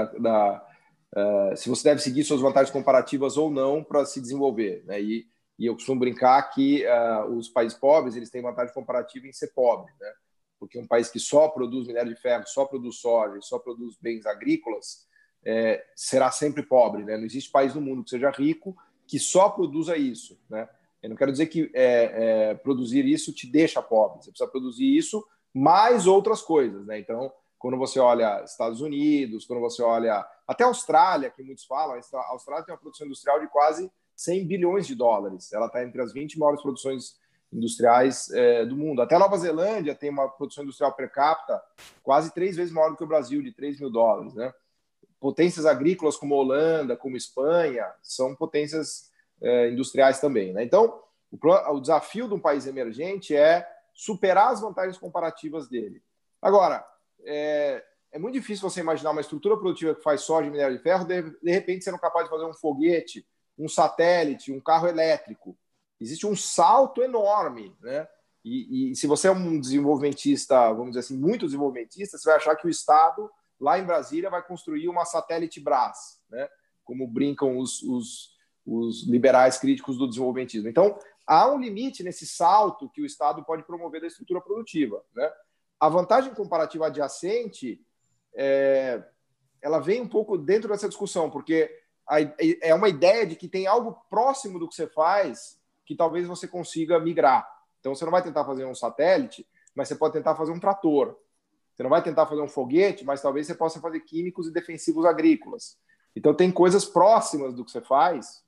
Se você deve seguir suas vantagens comparativas ou não para se desenvolver, né? E eu costumo brincar que os países pobres eles têm vantagem comparativa em ser pobre, né? Porque um país que só produz minério de ferro, só produz soja, só produz bens agrícolas, será sempre pobre, né? Não existe país no mundo que seja rico que só produza isso, né? Eu não quero dizer que produzir isso te deixa pobre. Você precisa produzir isso mais outras coisas, né? Então, quando você olha Estados Unidos, quando você olha até a Austrália, que muitos falam, a Austrália tem uma produção industrial de quase 100 bilhões de dólares. Ela está entre as 20 maiores produções industriais do mundo. Até a Nova Zelândia tem uma produção industrial per capita quase 3 vezes maior do que o Brasil, de 3 mil dólares, né? Potências agrícolas como a Holanda, como a Espanha, são potências industriais também, né? Então, o desafio de um país emergente é superar as vantagens comparativas dele. Agora, é muito difícil você imaginar uma estrutura produtiva que faz soja e minério de ferro, de repente sendo capaz de fazer um foguete, um satélite, um carro elétrico. Existe um salto enorme, né? E se você é um desenvolvimentista, vamos dizer assim, muito desenvolvimentista, você vai achar que o Estado, lá em Brasília, vai construir uma satélite Brás, né? Como brincam os liberais críticos do desenvolvimentismo. Então, há um limite nesse salto que o Estado pode promover da estrutura produtiva, né? A vantagem comparativa adjacente, ela vem um pouco dentro dessa discussão, porque é uma ideia de que tem algo próximo do que você faz que talvez você consiga migrar. Então, você não vai tentar fazer um satélite, mas você pode tentar fazer um trator. Você não vai tentar fazer um foguete, mas talvez você possa fazer químicos e defensivos agrícolas. Então, tem coisas próximas do que você faz,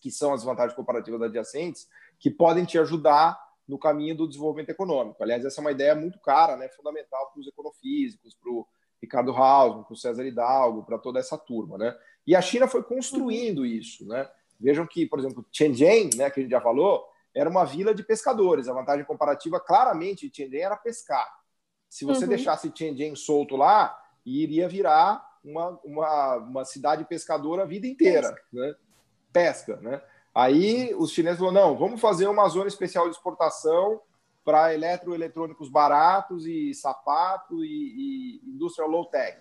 que são as vantagens comparativas adjacentes, que podem te ajudar no caminho do desenvolvimento econômico. Aliás, essa é uma ideia muito cara, né, fundamental para os econofísicos, para o Ricardo Hausmann, para o César Hidalgo, para toda essa turma, né? E a China foi construindo isso, né? Vejam que, por exemplo, Shenzhen, né, que a gente já falou, era uma vila de pescadores. A vantagem comparativa, claramente, de Shenzhen era pescar. Se você deixasse Shenzhen solto lá, iria virar uma cidade pescadora a vida inteira, né? pesca, né? Aí os chineses falaram, não, vamos fazer uma zona especial de exportação para eletroeletrônicos baratos e sapato e indústria low-tech.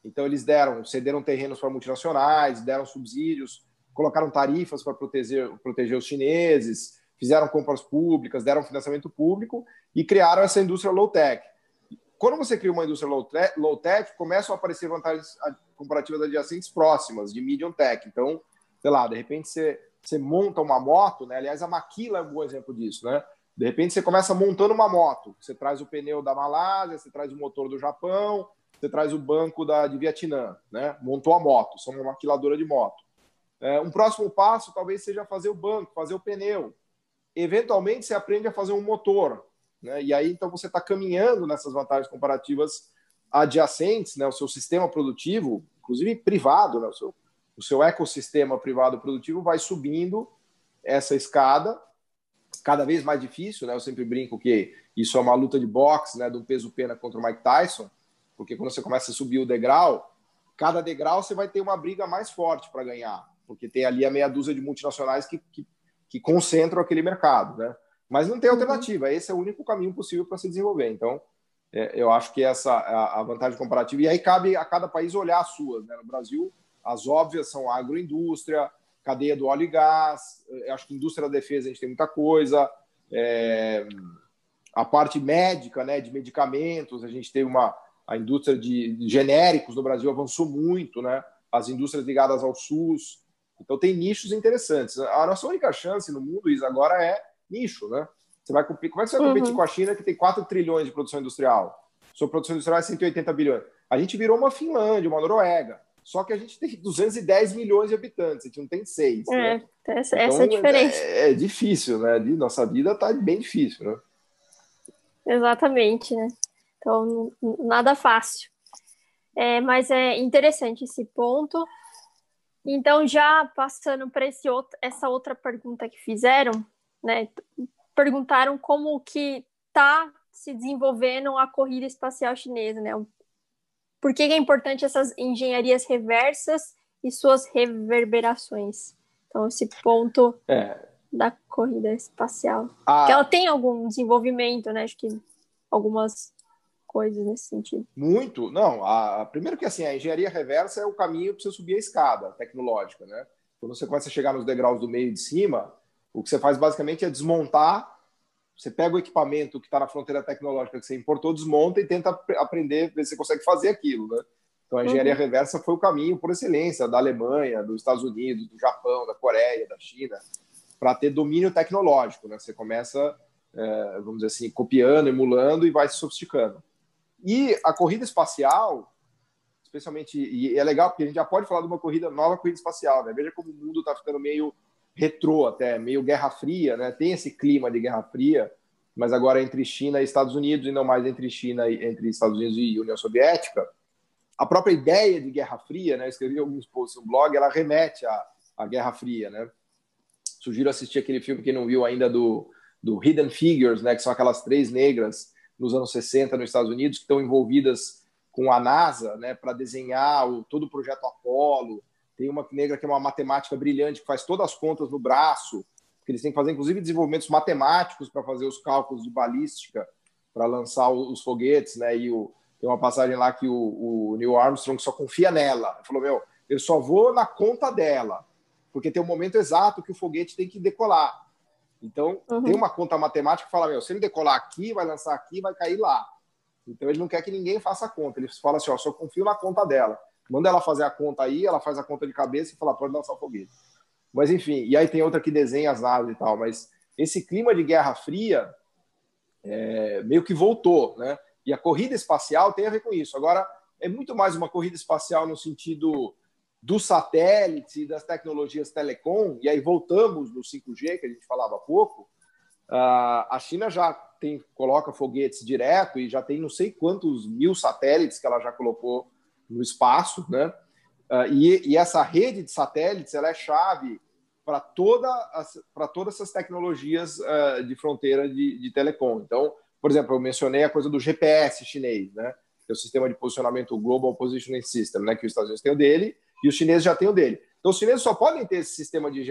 Então eles cederam terrenos para multinacionais, deram subsídios, colocaram tarifas para proteger os chineses, fizeram compras públicas, deram financiamento público e criaram essa indústria low-tech. Quando você cria uma indústria low-tech, começam a aparecer vantagens comparativas adjacentes próximas, de medium tech. Então, sei lá, de repente você monta uma moto, né? Aliás, a Maquila é um bom exemplo disso, né? De repente você começa montando uma moto, você traz o pneu da Malásia, você traz o motor do Japão, você traz o banco de Vietnã, né? Montou a moto, são uma maquiladora de moto. Um próximo passo talvez seja fazer o banco, fazer o pneu. Eventualmente você aprende a fazer um motor, né? E aí então você está caminhando nessas vantagens comparativas adjacentes, né? O seu sistema produtivo, inclusive privado, né? O seu ecossistema privado produtivo vai subindo essa escada, cada vez mais difícil, né? Eu sempre brinco que isso é uma luta de boxe, né? Do peso-pena contra o Mike Tyson, porque quando você começa a subir o degrau, cada degrau você vai ter uma briga mais forte para ganhar, porque tem ali a meia dúzia de multinacionais que concentram aquele mercado, né? Mas não tem alternativa, esse é o único caminho possível para se desenvolver. Então, eu acho que essa é a vantagem comparativa. E aí cabe a cada país olhar as suas, né? No Brasil, as óbvias são a agroindústria, cadeia do óleo e gás, eu acho que indústria da defesa a gente tem muita coisa, a parte médica, né, de medicamentos, a gente tem a indústria de genéricos no Brasil avançou muito, né? As indústrias ligadas ao SUS. Então, tem nichos interessantes. A nossa única chance no mundo, Isa, agora é nicho, né? Como é que você vai competir com a China, que tem 4 trilhões de produção industrial? Sua produção industrial é 180 bilhões. A gente virou uma Finlândia, uma Noruega. Só que a gente tem 210 milhões de habitantes, a gente não tem 6. Né? Essa é a diferença. É difícil, né? Nossa vida está bem difícil, né? Exatamente, né? Então, nada fácil. Mas é interessante esse ponto. Então, já passando para essa outra pergunta que fizeram, né? Perguntaram como que está se desenvolvendo a corrida espacial chinesa, né? Por que é importante essas engenharias reversas e suas reverberações? Então, esse ponto da corrida espacial. Porque ela tem algum desenvolvimento, né? Acho que algumas coisas nesse sentido. Muito. Não, primeiro que assim, a engenharia reversa é o caminho para você subir a escada tecnológica, né? Quando você começa a chegar nos degraus do meio e de cima, o que você faz basicamente é desmontar, você pega o equipamento que está na fronteira tecnológica que você importou, desmonta e tenta aprender, ver se você consegue fazer aquilo, né? Então a engenharia reversa foi o caminho por excelência da Alemanha, dos Estados Unidos, do Japão, da Coreia, da China, para ter domínio tecnológico, né? Você começa, vamos dizer assim, copiando, emulando e vai se sofisticando. E a corrida espacial, especialmente, e é legal porque a gente já pode falar de uma nova corrida espacial, né? Veja como o mundo está ficando meio retrô até, meio Guerra Fria, né? Tem esse clima de Guerra Fria, mas agora entre China e Estados Unidos e não mais entre Estados Unidos e União Soviética. A própria ideia de Guerra Fria, né? Eu escrevi alguns posts no blog, ela remete à Guerra Fria, né? Sugiro assistir aquele filme, quem não viu ainda, do Hidden Figures, né? Que são aquelas 3 negras nos anos 60 nos Estados Unidos, que estão envolvidas com a NASA, né, para desenhar todo o projeto Apollo. Tem uma negra que é uma matemática brilhante, que faz todas as contas no braço, porque eles têm que fazer, inclusive, desenvolvimentos matemáticos para fazer os cálculos de balística, para lançar os foguetes, né, e tem uma passagem lá que o Neil Armstrong só confia nela. Ele falou, eu só vou na conta dela, porque tem um momento exato que o foguete tem que decolar. Então, tem uma conta matemática que fala, se ele decolar aqui, vai lançar aqui, vai cair lá. Então, ele não quer que ninguém faça a conta. Ele fala assim, só confio na conta dela. Manda ela fazer a conta aí, ela faz a conta de cabeça e fala, pode lançar o foguete. Mas, enfim, e aí tem outra que desenha as naves e tal. Mas esse clima de Guerra Fria meio que voltou, né? E a corrida espacial tem a ver com isso. Agora, é muito mais uma corrida espacial no sentido dos satélites e das tecnologias telecom, e aí voltamos no 5G, que a gente falava há pouco. A China já coloca foguetes direto e já tem não sei quantos mil satélites que ela já colocou no espaço, né? E essa rede de satélites ela é chave para todas essas tecnologias de fronteira de telecom. Então, por exemplo, eu mencionei a coisa do GPS chinês, né? Que é o sistema de posicionamento Global Positioning System, né? Que os Estados Unidos têm o dele e os chineses já têm o dele. Então, os chineses só podem ter esse sistema de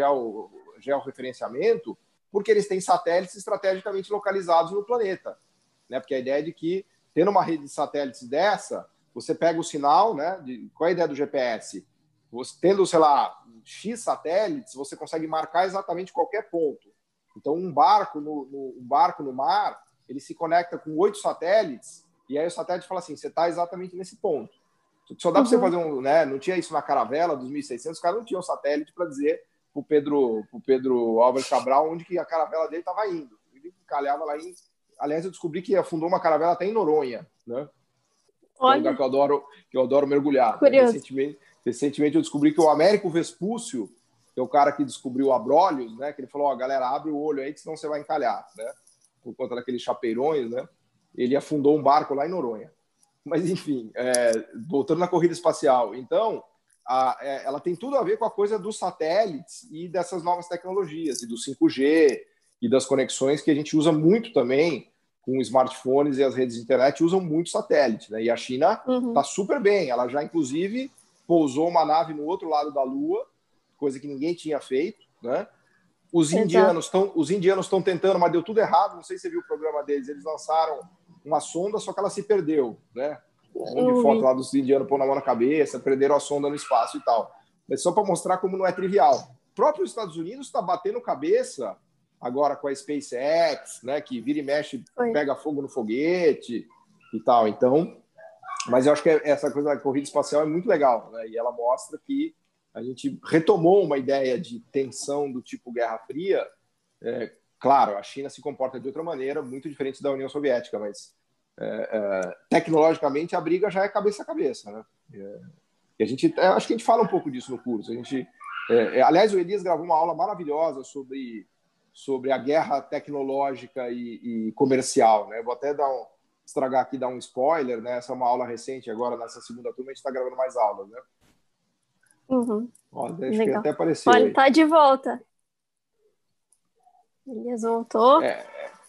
georreferenciamento porque eles têm satélites estrategicamente localizados no planeta, né? Porque a ideia é de que, tendo uma rede de satélites dessa, você pega o sinal, né? Qual é a ideia do GPS? Você, tendo, sei lá, X satélites, você consegue marcar exatamente qualquer ponto. Então, um barco no mar, ele se conecta com 8 satélites, e aí o satélite fala assim, você está exatamente nesse ponto. Só dá para você fazer né? Não tinha isso na Caravela dos 1600, os caras não tinham satélite para dizer para o Pedro Álvares Cabral onde que a caravela dele estava indo. Ele calhava lá em... Aliás, eu descobri que afundou uma caravela até em Noronha, né? É um lugar que eu adoro mergulhar. Né? Recentemente eu descobri que o Américo Vespúcio, que é o cara que descobriu Abrolhos, né? Que ele falou, galera, abre o olho aí que senão você vai encalhar, né? Por conta daqueles chapeirões, né? Ele afundou um barco lá em Noronha. Mas, enfim, voltando na corrida espacial. Então, ela tem tudo a ver com a coisa dos satélites e dessas novas tecnologias, e do 5G, e das conexões que a gente usa muito também com smartphones, e as redes de internet usam muito satélite, né? E a China está super bem. Ela já, inclusive, pousou uma nave no outro lado da Lua, coisa que ninguém tinha feito, né? Os indianos estão tentando, mas deu tudo errado. Não sei se você viu o programa deles. Eles lançaram uma sonda, só que ela se perdeu, né? Um monte de foto lá dos indianos pôr na mão na cabeça, perderam a sonda no espaço e tal. Mas só para mostrar como não é trivial. O próprio Estados Unidos está batendo cabeça agora com a SpaceX, né? Que vira e mexe, pega fogo no foguete e tal. Então, mas eu acho que essa coisa da corrida espacial é muito legal, né? E ela mostra que a gente retomou uma ideia de tensão do tipo Guerra Fria. Claro, a China se comporta de outra maneira, muito diferente da União Soviética, mas tecnologicamente a briga já é cabeça a cabeça, né? E a gente, acho que a gente fala um pouco disso no curso. Aliás, o Elias gravou uma aula maravilhosa sobre a guerra tecnológica e comercial, né? Vou até estragar aqui, dar um spoiler, né? Essa é uma aula recente agora, nessa segunda turma, a gente está gravando mais aulas, né? Acho que até apareceu. Olha, tá de volta. Elias voltou.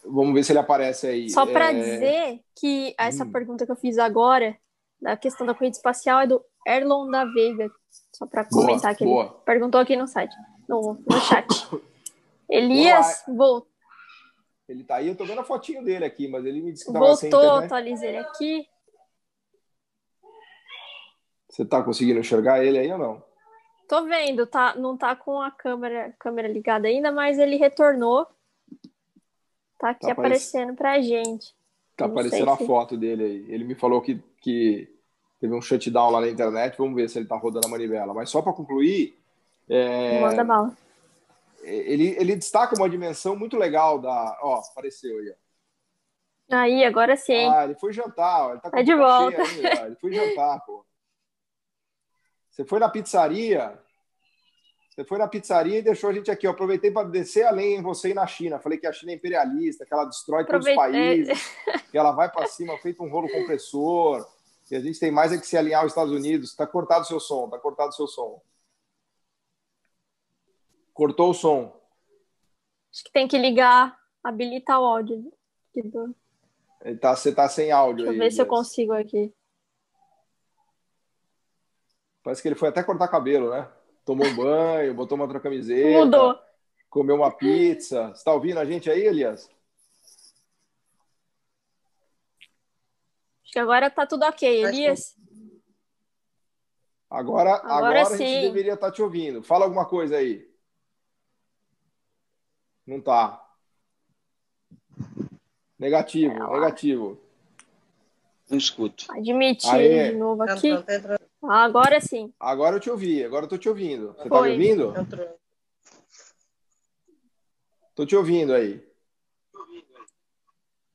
Vamos ver se ele aparece aí. Só para dizer que essa pergunta que eu fiz agora, da questão da corrida espacial, é do Erlon da Veiga. Só para comentar que ele perguntou aqui no site, no chat. Elias voltou. Ele tá aí, eu tô vendo a fotinho dele aqui, mas ele me disse que tava sem internet. Voltou, atualizei ele aqui. Você tá conseguindo enxergar ele aí ou não? Tô vendo, não tá com a câmera ligada ainda, mas ele retornou. Tá aqui aparecendo pra gente. Tá aparecendo a foto dele aí. Ele me falou que teve um shutdown lá na internet. Vamos ver se ele tá rodando a manivela. Mas só para concluir... Manda bala. Ele destaca uma dimensão muito legal da... Ó, apareceu aí, ó. Aí, agora sim. Ele foi jantar. Ele tá de volta. Ainda, ele foi jantar, pô. Você foi na pizzaria e deixou a gente aqui. Eu aproveitei para descer além em você e na China. Falei que a China é imperialista, que ela destrói todos os países, que ela vai para cima feito um rolo compressor, e a gente tem mais que se alinhar aos Estados Unidos. Está cortado o seu som, Cortou o som. Acho que tem que ligar, habilitar o áudio. Você tá sem áudio. Deixa eu ver se eu consigo aqui. Parece que ele foi até cortar cabelo, né? Tomou um banho, botou uma outra camiseta. Mudou. Comeu uma pizza. Você tá ouvindo a gente aí, Elias? Acho que agora tá tudo ok, Elias. Agora a gente deveria estar te ouvindo. Fala alguma coisa aí. Não tá. Negativo. Não escuto. Admitir de novo aqui. Agora sim. Agora eu te ouvi. Agora eu tô te ouvindo. Você tá me ouvindo? Tô te ouvindo aí.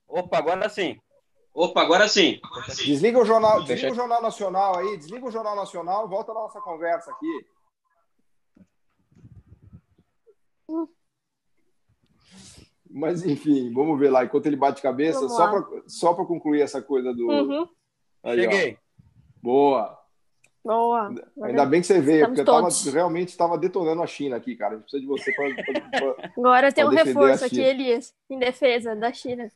Opa, agora sim. Desliga o Jornal Nacional aí. Desliga o Jornal Nacional. Volta na nossa conversa aqui. Mas, enfim, vamos ver lá. Enquanto ele bate cabeça, só para concluir essa coisa do... Aí, cheguei. Boa. Ainda bem que você veio, porque eu realmente estava detonando a China aqui, cara. A gente precisa de você para agora tem um reforço aqui, Elias, em defesa da China.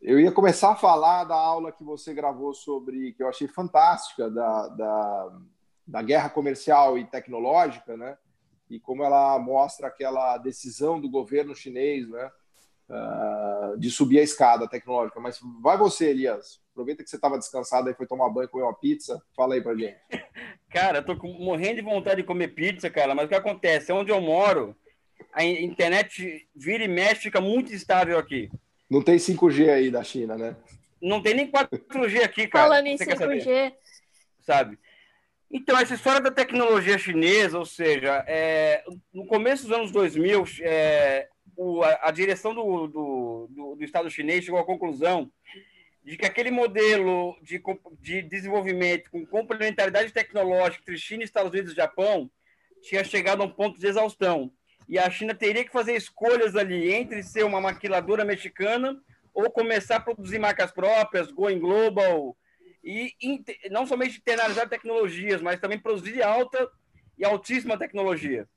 Eu ia começar a falar da aula que você gravou sobre, que eu achei fantástica, da guerra comercial e tecnológica, né? e como ela mostra aquela decisão do governo chinês, né, de subir a escada tecnológica. Mas vai você, Elias. Aproveita que você estava descansado e foi tomar banho, comer uma pizza. Fala aí pra gente. Cara, eu tô morrendo de vontade de comer pizza, cara, mas o que acontece? Onde eu moro, a internet vira e mexe, fica muito instável aqui. Não tem 5G aí da China, né? Não tem nem 4G aqui, cara. Falando em Você quer 5G. saber? Sabe? Então, essa história da tecnologia chinesa, ou seja, no começo dos anos 2000, a direção do Estado chinês chegou à conclusão de que aquele modelo de desenvolvimento com complementaridade tecnológica entre China, Estados Unidos e Japão tinha chegado a um ponto de exaustão. E a China teria que fazer escolhas ali entre ser uma maquiladora mexicana ou começar a produzir marcas próprias, going global, e não somente internalizar tecnologias, mas também produzir alta e altíssima tecnologia.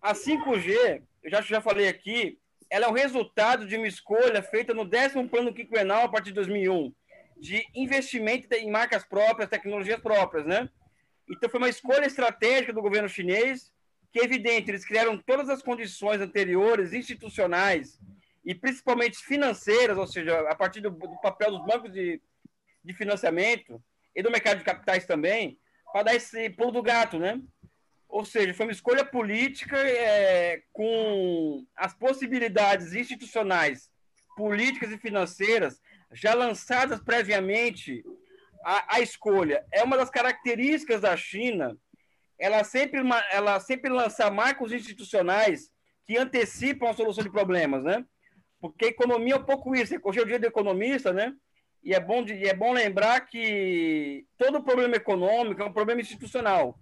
A 5G, eu já falei aqui, ela é o resultado de uma escolha feita no 10º plano quinquenal a partir de 2001, de investimento em marcas próprias, tecnologias próprias, né? Então foi uma escolha estratégica do governo chinês, que é evidente, eles criaram todas as condições anteriores, institucionais e principalmente financeiras, ou seja, a partir do papel dos bancos de financiamento e do mercado de capitais também, para dar esse pulo do gato, né? Ou seja, foi uma escolha política com as possibilidades institucionais, políticas e financeiras já lançadas previamente à escolha. É uma das características da China, ela sempre lança marcos institucionais que antecipam a solução de problemas, né? Porque a economia é um pouco isso. Hoje é o dia do economista, né? E é bom lembrar que todo problema econômico é um problema institucional,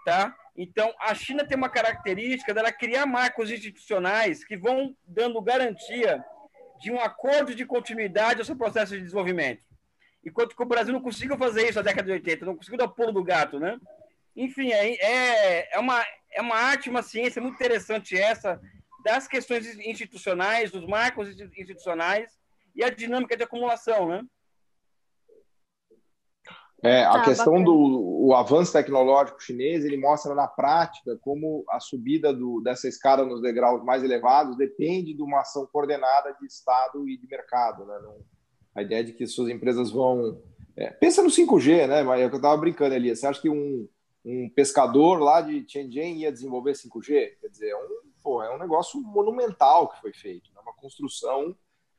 tá? Então, a China tem uma característica dela criar marcos institucionais que vão dando garantia de um acordo de continuidade ao seu processo de desenvolvimento. Enquanto que o Brasil não conseguiu fazer isso na década de 80, não conseguiu dar o pulo do gato, né? Enfim, é uma arte, uma ciência muito interessante essa, das questões institucionais, dos marcos institucionais e a dinâmica de acumulação, né? A questão do avanço tecnológico chinês, ele mostra na prática como a subida dessa escada nos degraus mais elevados depende de uma ação coordenada de Estado e de mercado, né? A ideia de que suas empresas vão... pensa no 5G, né? Mas eu estava brincando ali. Você acha que um pescador lá de Shenzhen ia desenvolver 5G? Quer dizer, é um negócio monumental que foi feito, né? Uma construção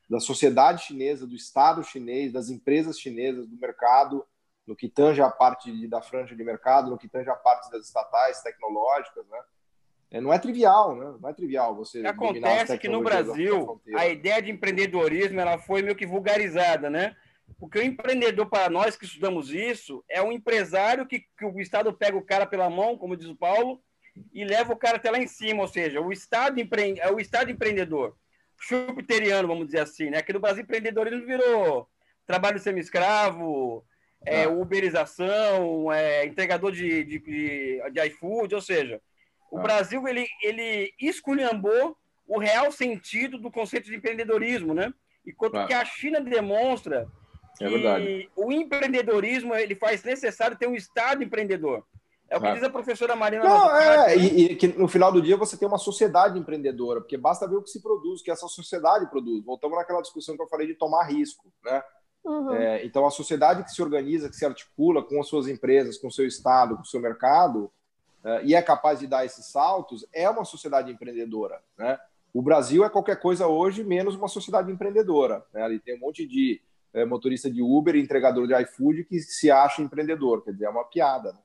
da sociedade chinesa, do Estado chinês, das empresas chinesas, do mercado, no que tange a parte da franja de mercado, no que tange a parte das estatais tecnológicas, né? Não é trivial, né? Não é trivial você acontece que no Brasil a ideia de empreendedorismo ela foi meio que vulgarizada, né? Porque o empreendedor, para nós que estudamos isso, é um empresário que o Estado pega o cara pela mão, como diz o Paulo, e leva o cara até lá em cima, ou seja, o Estado é o Estado empreendedor, chupiteriano, vamos dizer assim, né? Aqui no Brasil, empreendedorismo virou trabalho semi-escravo, uberização, entregador de iFood, ou seja, o Brasil ele esculhambou o real sentido do conceito de empreendedorismo, né? Enquanto que a China demonstra que o empreendedorismo ele faz necessário ter um Estado empreendedor. É o que diz a professora Marina. E que no final do dia você tem uma sociedade empreendedora, porque basta ver o que se produz, que essa sociedade produz. Voltamos naquela discussão que eu falei de tomar risco, né? Uhum. Então, a sociedade que se organiza, que se articula com as suas empresas, com o seu Estado, com o seu mercado, e é capaz de dar esses saltos, é uma sociedade empreendedora, né? O Brasil é qualquer coisa hoje, menos uma sociedade empreendedora, né? Ali tem um monte de motorista de Uber, entregador de iFood, que se acha empreendedor, quer dizer, é uma piada, né?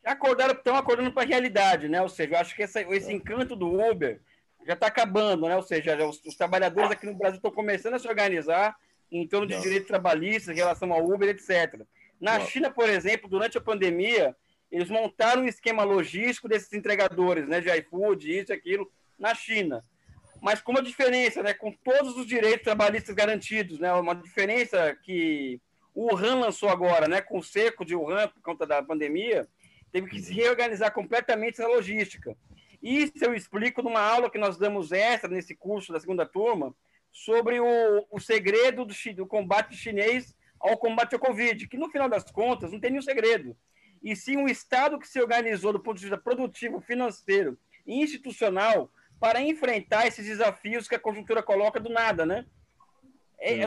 Estão acordando para a realidade, né? Ou seja, eu acho que esse encanto do Uber já está acabando, né? Ou seja, os trabalhadores aqui no Brasil estão começando a se organizar em torno de direitos trabalhistas em relação ao Uber, etc. Na China, por exemplo, durante a pandemia, eles montaram um esquema logístico desses entregadores, né? De iFood, isso e aquilo, na China. Mas com uma diferença, né? Com todos os direitos trabalhistas garantidos, né? Uma diferença que o Wuhan lançou agora, né? Com o cerco de Wuhan por conta da pandemia, teve que se reorganizar completamente essa logística. Isso eu explico numa aula que nós damos extra nesse curso da segunda turma, sobre o segredo do combate chinês ao combate ao Covid, que no final das contas não tem nenhum segredo. E sim um Estado que se organizou do ponto de vista produtivo, financeiro institucional para enfrentar esses desafios que a conjuntura coloca do nada, né?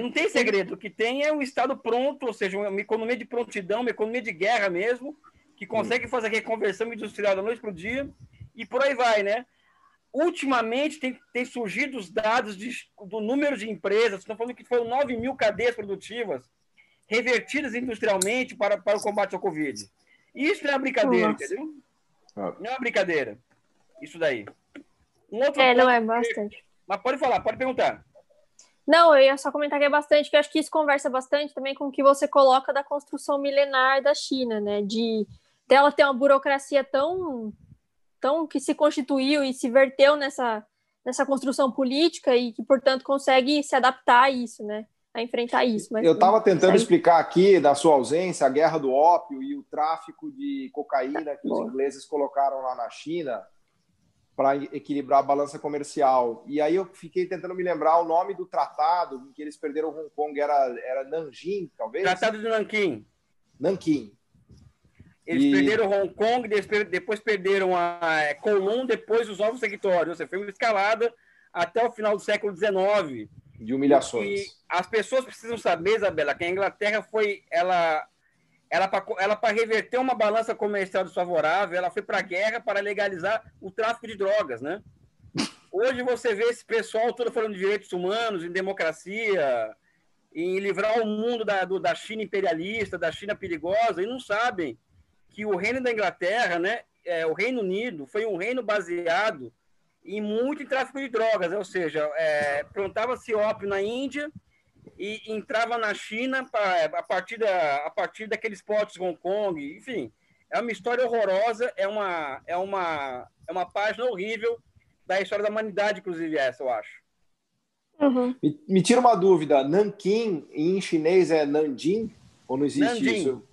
Não tem segredo. O que tem é um Estado pronto, ou seja, uma economia de prontidão, uma economia de guerra mesmo, que consegue fazer a reconversão industrial da noite para o dia, e por aí vai, né? Ultimamente, tem surgido os dados do número de empresas, estão falando que foram 9 mil cadeias produtivas revertidas industrialmente para o combate ao Covid. Isso não é uma brincadeira, entendeu? Não é uma brincadeira. Isso daí. Um outro ponto, não é bastante. Mas pode falar, pode perguntar. Não, eu ia só comentar que é bastante, que eu acho que isso conversa bastante também com o que você coloca da construção milenar da China, né? Dela ter uma burocracia tão que se constituiu e se verteu nessa construção política e que, portanto, consegue se adaptar a isso, né? A enfrentar isso. Mas eu estava tentando explicar aqui, na sua ausência, a guerra do ópio e o tráfico de cocaína que os ingleses colocaram lá na China para equilibrar a balança comercial. E aí eu fiquei tentando me lembrar o nome do tratado em que eles perderam Hong Kong, era Nanjing, talvez? Tratado de Nanquim. Nanquim. Eles perderam Hong Kong, depois perderam a Kowloon, depois os novos territórios. Ou seja, foi uma escalada até o final do século XIX. De humilhações. E as pessoas precisam saber, Isabela, que a Inglaterra foi... Ela para reverter uma balança comercial desfavorável, ela foi para a guerra para legalizar o tráfico de drogas, né? Hoje você vê esse pessoal todo falando de direitos humanos, em democracia, em livrar o mundo da China imperialista, da China perigosa, e não sabem que o reino da Inglaterra, né, o Reino Unido, foi um reino baseado muito em tráfico de drogas, ou seja, plantava-se ópio na Índia e entrava na China a partir daqueles potes de Hong Kong, enfim, é uma história horrorosa, é uma página horrível da história da humanidade, inclusive essa, eu acho. Uhum. Me tira uma dúvida, Nanquim em chinês é Nanjing? Ou não existe Nanjing. Isso?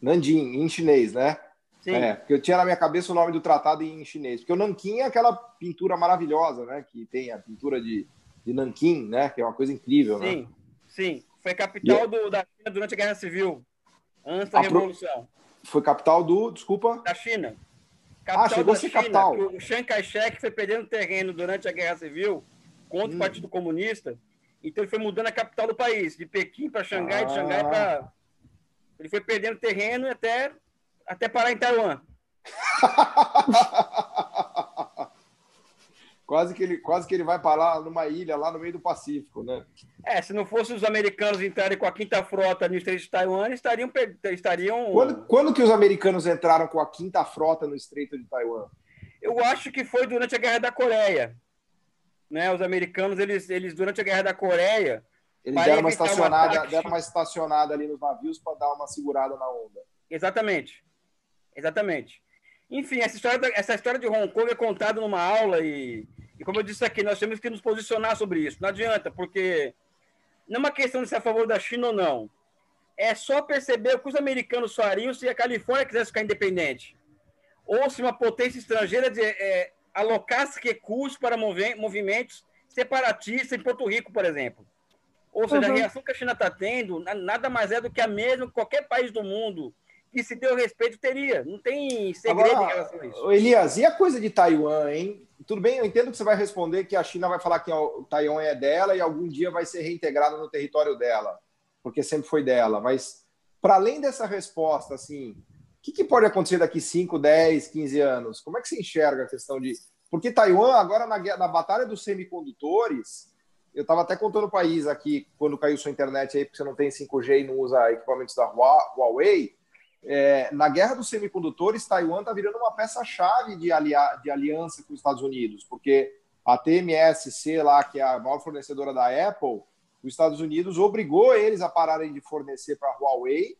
Nanjing, em chinês, né? Sim. Porque eu tinha na minha cabeça o nome do tratado em chinês, porque o Nanquim é aquela pintura maravilhosa, né? Que tem a pintura de Nanquim, né? Que é uma coisa incrível, sim. né? Sim, foi capital da China durante a Guerra Civil, antes da Revolução. Foi capital desculpa? Da China. Capital chegou a ser China, capital. O Chiang Kai-shek foi perdendo terreno durante a Guerra Civil contra o Partido Comunista, então ele foi mudando a capital do país, de Pequim para Xangai, de Xangai para... Ele foi perdendo terreno até parar em Taiwan. Quase que ele vai parar numa ilha lá no meio do Pacífico, né? Se não fossem os americanos entrarem com a quinta frota no Estreito de Taiwan, estariam... Quando que os americanos entraram com a quinta frota no Estreito de Taiwan? Eu acho que foi durante a Guerra da Coreia. Né? Os americanos, eles durante a Guerra da Coreia... Eles deram uma estacionada ali nos navios para dar uma segurada na onda. Exatamente. Enfim, essa história de Hong Kong é contada numa aula e como eu disse aqui, nós temos que nos posicionar sobre isso. Não adianta, porque não é uma questão de ser a favor da China ou não. É só perceber o que os americanos fariam se a Califórnia quisesse ficar independente. Ou se uma potência estrangeira alocasse recursos para movimentos separatistas em Porto Rico, por exemplo. Ou seja, a reação que a China está tendo nada mais é do que a mesma que qualquer país do mundo que se deu respeito teria. Não tem segredo em relação a isso. Elias, e a coisa de Taiwan, hein? Tudo bem, eu entendo que você vai responder que a China vai falar que o Taiwan é dela e algum dia vai ser reintegrado no território dela, porque sempre foi dela. Mas, para além dessa resposta, assim, o que pode acontecer daqui 5, 10, 15 anos? Como é que você enxerga a questão de... Porque Taiwan, agora na batalha dos semicondutores, eu estava até contando o país aqui, quando caiu sua internet aí, porque você não tem 5G e não usa equipamentos da Huawei, na guerra dos semicondutores, Taiwan está virando uma peça-chave de aliança com os Estados Unidos, porque a TMSC lá, que é a maior fornecedora da Apple, os Estados Unidos obrigou eles a pararem de fornecer para a Huawei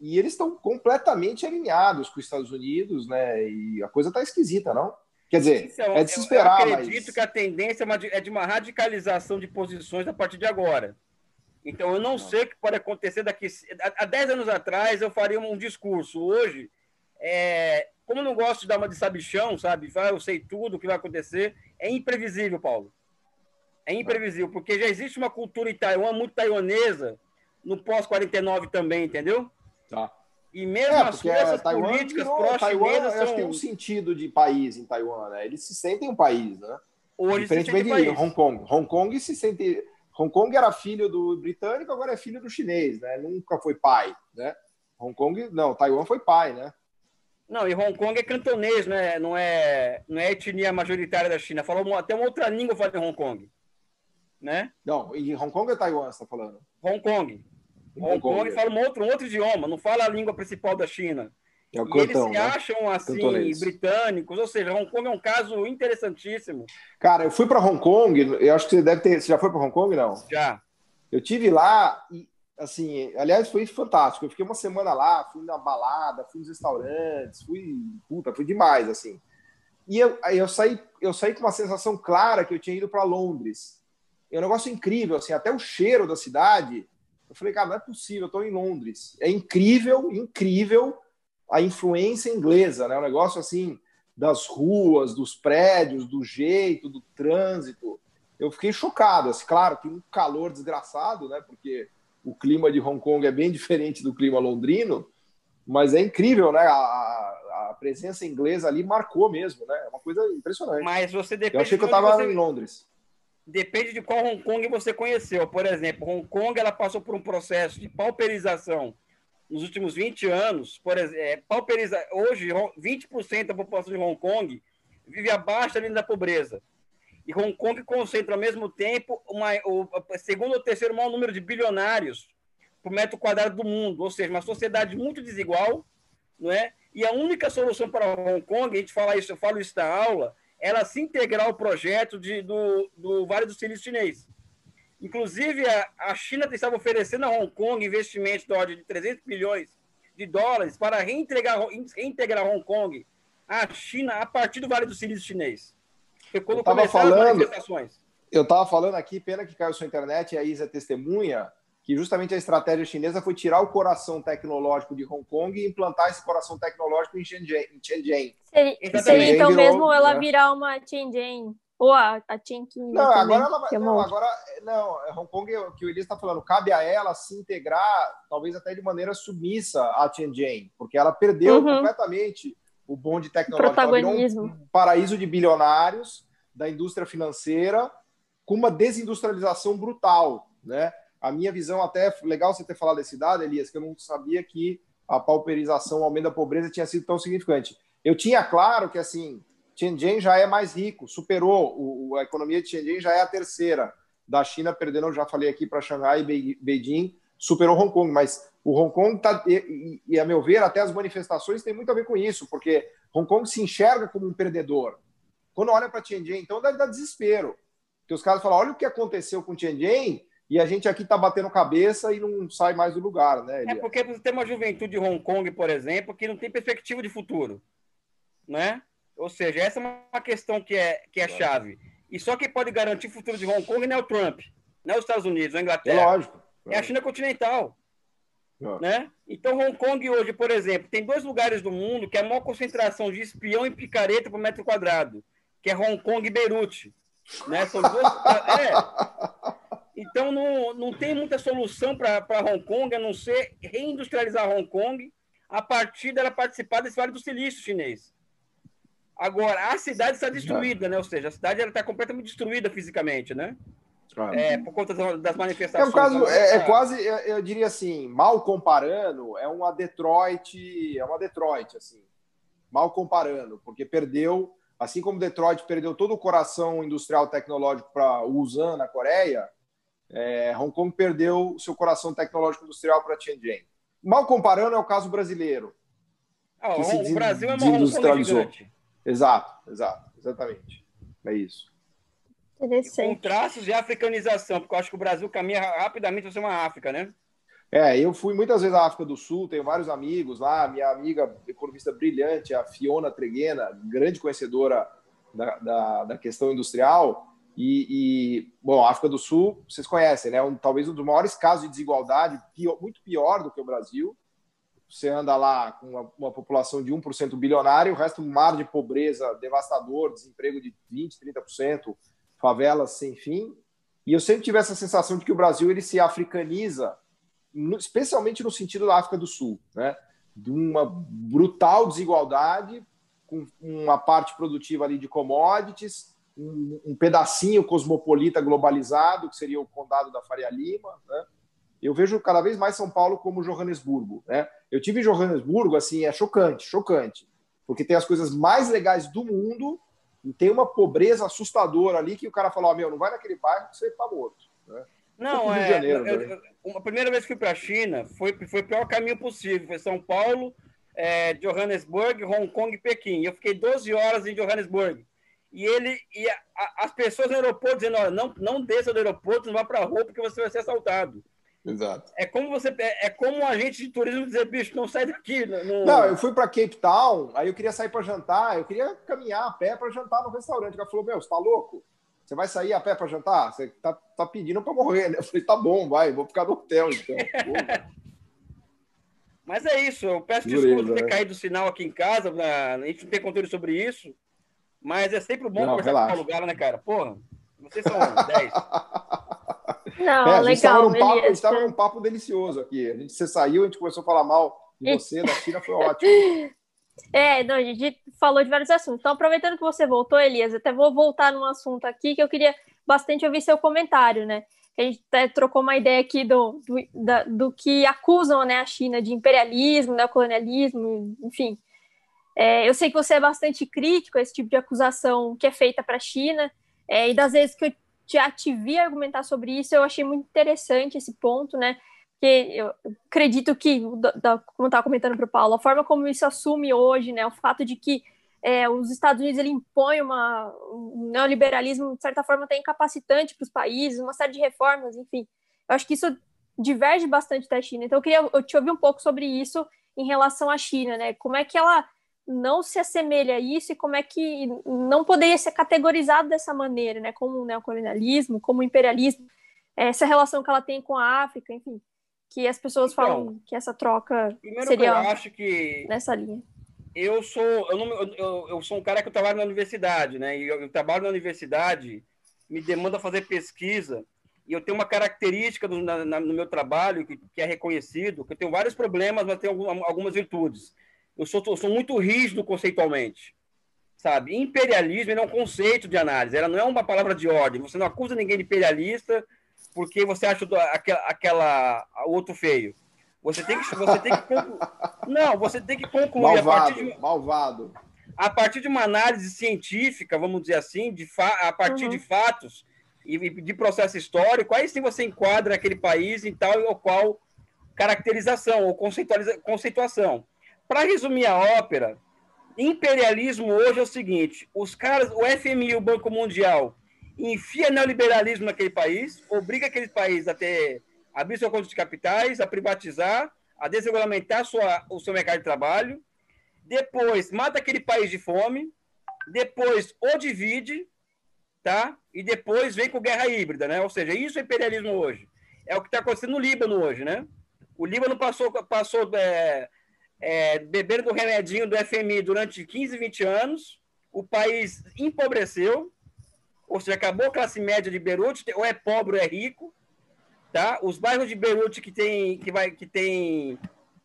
e eles estão completamente alinhados com os Estados Unidos, né? E a coisa está esquisita, não? Quer dizer, é de se esperar, eu acredito que a tendência é de uma radicalização de posições a partir de agora. Então, eu não sei o que pode acontecer daqui... Há 10 anos atrás, eu faria um discurso. Hoje, como eu não gosto de dar uma de sabichão, sabe? Eu sei tudo o que vai acontecer. É imprevisível, Paulo. É imprevisível, porque já existe uma cultura em Taiwan muito taiwanesa no pós-49 também, entendeu? Tá. E mesmo as porque forças Taiwan políticas Taiwan, pró-chinesas eu acho que tem são... um sentido de país em Taiwan, né? Eles se sentem um país, né? Hoje se sente Diferentemente de país. Hong Kong. Hong Kong se sente... Hong Kong era filho do britânico, agora é filho do chinês, né? Nunca foi pai, né? Hong Kong, não, Taiwan foi pai, né? Não, e Hong Kong é cantonês, né? Não é etnia majoritária da China. Fala até uma outra língua fala em Hong Kong, né? Não, e Hong Kong é Taiwan, você está falando? Hong Kong. Em Hong Kong é. fala um outro idioma, não fala a língua principal da China. É o E eles cantão, se né? acham, assim, Cantonês. britânicos, ou seja, Hong Kong é um caso interessantíssimo. Cara, eu fui para Hong Kong, eu acho que você deve ter... Você já foi para Hong Kong, não? Já. Eu tive lá e, assim, aliás, foi fantástico. Eu fiquei uma semana lá, fui na balada, fui nos restaurantes, fui demais, assim. E eu saí com uma sensação clara que eu tinha ido para Londres. É um negócio incrível, assim, até o cheiro da cidade. Eu falei, cara, não é possível, eu estou em Londres. É incrível, incrível a influência inglesa, né? Um negócio, assim, das ruas, dos prédios, do jeito, do trânsito. Eu fiquei chocado, assim, claro, que um calor desgraçado, né? Porque o clima de Hong Kong é bem diferente do clima londrino, mas é incrível, né? A presença inglesa ali marcou mesmo, né? É uma coisa impressionante. Mas você depende. Eu achei que eu estava em Londres. Depende de qual Hong Kong você conheceu. Por exemplo, Hong Kong ela passou por um processo de pauperização nos últimos 20 anos. Por exemplo, hoje, 20% da população de Hong Kong vive abaixo da linha da pobreza. E Hong Kong concentra, ao mesmo tempo, o segundo ou terceiro maior número de bilionários por metro quadrado do mundo. Ou seja, uma sociedade muito desigual, não é? E a única solução para Hong Kong, a gente fala isso, eu falo isso na aula, ela se integrar ao projeto do Vale do Silício chinês. Inclusive, a China estava oferecendo a Hong Kong investimentos de ordem de 300 bilhões de dólares para reintegrar Hong Kong à China a partir do Vale do Silício chinês. Foi quando começaram as manifestações. Eu estava falando aqui, pena que caiu sua internet, e a Isa é testemunha, que justamente a estratégia chinesa foi tirar o coração tecnológico de Hong Kong e implantar esse coração tecnológico em Shenzhen. Seria então virou, mesmo ela, né, virar uma Shenzhen ou a Chongqing. Não, agora ela vai. Não, Hong Kong, o que o Elias está falando, cabe a ela se integrar, talvez até de maneira submissa à Shenzhen, porque ela perdeu completamente o bonde tecnológico. Protagonismo. Ela virou um paraíso de bilionários da indústria financeira com uma desindustrialização brutal, né? A minha visão, até legal você ter falado desse dado, Elias, que eu não sabia que a pauperização, o aumento da pobreza tinha sido tão significante. Eu tinha claro que, assim, Shenzhen já é mais rico, superou, a economia de Shenzhen já é a terceira da China, perdendo, eu já falei aqui, para Xangai e Beijing, superou Hong Kong, mas o Hong Kong está, e a meu ver, até as manifestações têm muito a ver com isso, porque Hong Kong se enxerga como um perdedor. Quando olha para Shenzhen, então deve dar desespero, porque os caras falam, olha o que aconteceu com Shenzhen, e a gente aqui está batendo cabeça e não sai mais do lugar, né, Elias? É porque você tem uma juventude de Hong Kong, por exemplo, que não tem perspectiva de futuro, né? Ou seja, essa é uma questão que é chave. E só quem pode garantir o futuro de Hong Kong não é o Trump, não é os Estados Unidos, não é a Inglaterra. É lógico. É a China continental. Né? Então, Hong Kong hoje, por exemplo, tem 2 lugares do mundo que é a maior concentração de espião e picareta por metro quadrado, que é Hong Kong e Beirute. Né? São 2... Então, não tem muita solução para Hong Kong, a não ser reindustrializar Hong Kong a partir dela participar desse Vale do Silício chinês. Agora, a cidade está destruída, né? Ou seja, a cidade está completamente destruída fisicamente, né? Por conta das manifestações. É um caso, quase, eu diria assim, mal comparando, é uma Detroit, assim, mal comparando, porque perdeu, assim como Detroit perdeu todo o coração industrial tecnológico para o Ulsan, na Coreia, Hong Kong perdeu seu coração tecnológico industrial para Shenzhen. Mal comparando é o caso brasileiro. O Brasil é uma Hong Kong gigante. Exatamente. É isso. Com traços de africanização, porque eu acho que o Brasil caminha rapidamente para ser uma África, né? Eu fui muitas vezes à África do Sul, tenho vários amigos lá, minha amiga economista brilhante, a Fiona Treguena, grande conhecedora da questão industrial, bom, a África do Sul, vocês conhecem, né? Talvez um dos maiores casos de desigualdade, muito pior do que o Brasil. Você anda lá com uma população de 1% bilionário, o resto um mar de pobreza devastador, desemprego de 20%, 30%, favelas sem fim. E eu sempre tive essa sensação de que o Brasil ele se africaniza, especialmente no sentido da África do Sul, né? de uma brutal desigualdade, com uma parte produtiva ali de commodities, um pedacinho cosmopolita globalizado, que seria o condado da Faria Lima, né? Eu vejo cada vez mais São Paulo como Joanesburgo, né? Eu tive em Joanesburgo, assim, é chocante, chocante, porque tem as coisas mais legais do mundo e tem uma pobreza assustadora ali que o cara fala, não vai naquele bairro que você tá morto, né? Não, Rio de Janeiro, a primeira vez que fui para a China foi o pior caminho possível. Foi São Paulo, Johannesburg, Hong Kong e Pequim. Eu fiquei 12 horas em Johannesburg. E as pessoas no aeroporto dizendo, olha, não desça do aeroporto, não vá para a rua porque você vai ser assaltado. Exato. É como um agente de turismo dizer, bicho, não sai daqui. Não, eu fui para Cape Town, aí eu queria sair para jantar, eu queria caminhar a pé para jantar no restaurante. O cara falou, você tá louco? Você vai sair a pé para jantar? Você tá pedindo para morrer, né? Eu falei, tá bom, vou ficar no hotel, então. Mas é isso, eu peço desculpas por ter caído o sinal aqui em casa, a gente não tem controle sobre isso, mas é sempre bom conversar com o Paulo Gala, né, cara? Porra, vocês são 10. Não, a gente legal, estava num papo delicioso aqui. Você saiu, a gente começou a falar mal de você, da China, foi ótimo. A gente falou de vários assuntos. Então, aproveitando que você voltou, Elias, até vou voltar num assunto aqui que eu queria bastante ouvir seu comentário, né? A gente até trocou uma ideia aqui do que acusam, né, a China de imperialismo, neocolonialismo, enfim. Eu sei que você é bastante crítico a esse tipo de acusação que é feita para a China, e das vezes que eu já te vi argumentar sobre isso, eu achei muito interessante esse ponto, né? Porque eu acredito que, como eu estava comentando para o Paulo, a forma como isso assume hoje, né, o fato de que os Estados Unidos ele impõe um neoliberalismo, de certa forma, até incapacitante para os países, uma série de reformas, enfim. Eu acho que isso diverge bastante da China. Então, eu queria te ouvir um pouco sobre isso em relação à China, né? Como é que ela não se assemelha a isso e como é que não poderia ser categorizado dessa maneira, né? Como neocolonialismo, como imperialismo, essa relação que ela tem com a África, enfim, que as pessoas falam que essa troca seria eu acho que nessa linha. Eu sou um cara que eu trabalho na universidade, né? E eu trabalho na universidade, me demanda fazer pesquisa, e eu tenho uma característica no meu trabalho que é reconhecido, que eu tenho vários problemas, mas tenho algumas virtudes. Eu sou muito rígido conceitualmente, sabe? Imperialismo é um conceito de análise, ela não é uma palavra de ordem. Você não acusa ninguém de imperialista porque você acha o outro feio. Você tem que concluir malvado. A partir de uma análise científica, vamos dizer assim, a partir de fatos e de processo histórico, aí sim você enquadra aquele país em tal ou qual caracterização ou conceituação. Para resumir a ópera, imperialismo hoje é o seguinte: os caras, o FMI, o Banco Mundial, enfia neoliberalismo naquele país, obriga aquele país a abrir sua conta de capitais, a privatizar, a desregulamentar o seu mercado de trabalho, depois mata aquele país de fome, depois o divide, tá? E depois vem com guerra híbrida, né? Ou seja, isso é imperialismo hoje. É o que está acontecendo no Líbano hoje, né? O Líbano passou bebendo do remedinho do FMI durante 15, 20 anos, o país empobreceu, ou seja, acabou a classe média de Beirute, ou é pobre ou é rico, tá? Os bairros de Beirute que tem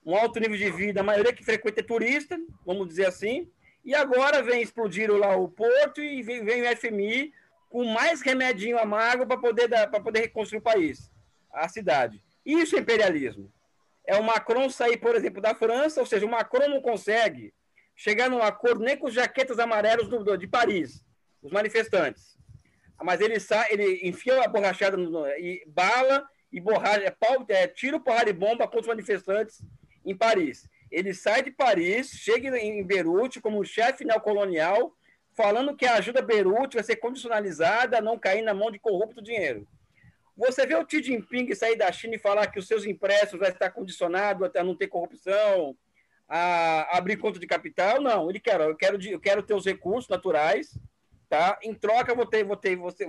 um alto nível de vida, a maioria que frequenta é turista, vamos dizer assim, e agora explodiram lá o porto e vem o FMI com mais remedinho amargo para poder reconstruir o país, a cidade. Isso é imperialismo. É o Macron sair, por exemplo, da França, ou seja, o Macron não consegue chegar num acordo nem com os jaquetas amarelos de Paris, os manifestantes. Mas ele enfia a borrachada e bala e tiro, porrada e bomba contra os manifestantes em Paris. Ele sai de Paris, chega em Beirute como chefe neocolonial, falando que a ajuda a Beirute vai ser condicionalizada a não cair na mão de corrupto dinheiro. Você vê o Xi Jinping sair da China e falar que os seus empréstimos vai estar condicionado a não ter corrupção, a abrir conta de capital? Não, eu quero ter os recursos naturais, tá? Em troca vou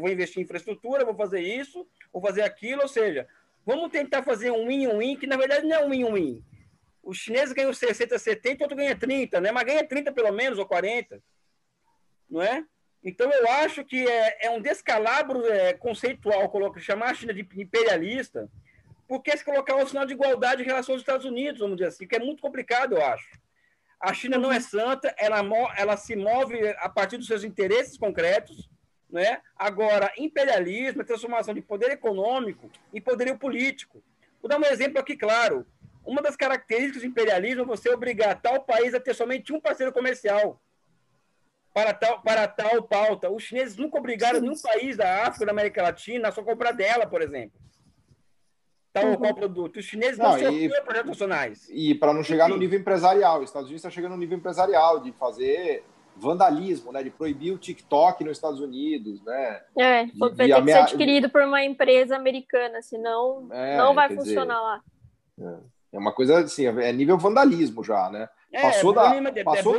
investir em infraestrutura, vou fazer isso, vou fazer aquilo, ou seja, vamos tentar fazer um win-win, que na verdade não é um win-win. Os chineses ganham 60, 70, outro ganha 30, né? Mas ganha 30 pelo menos, ou 40, não é? Então, eu acho que é um descalabro conceitual chamar a China de imperialista, por que se colocar um sinal de igualdade em relação aos Estados Unidos, vamos dizer assim, que é muito complicado, eu acho. A China não é santa, ela se move a partir dos seus interesses concretos, né? Agora, imperialismo é transformação de poder econômico em poderio político. Vou dar um exemplo aqui claro. Uma das características do imperialismo é você obrigar tal país a ter somente um parceiro comercial para tal pauta. Os chineses nunca obrigaram nenhum país da África, da América Latina a só comprar dela, por exemplo. Tal ou qual produto. Os chineses não sofreram projetos nacionais. E para não chegar no nível empresarial, os Estados Unidos está chegando no nível empresarial, de fazer vandalismo, né, de proibir o TikTok nos Estados Unidos, né? Vai ter que ser adquirido por uma empresa americana, senão não vai funcionar lá. É uma coisa assim, é nível vandalismo já, né? Passou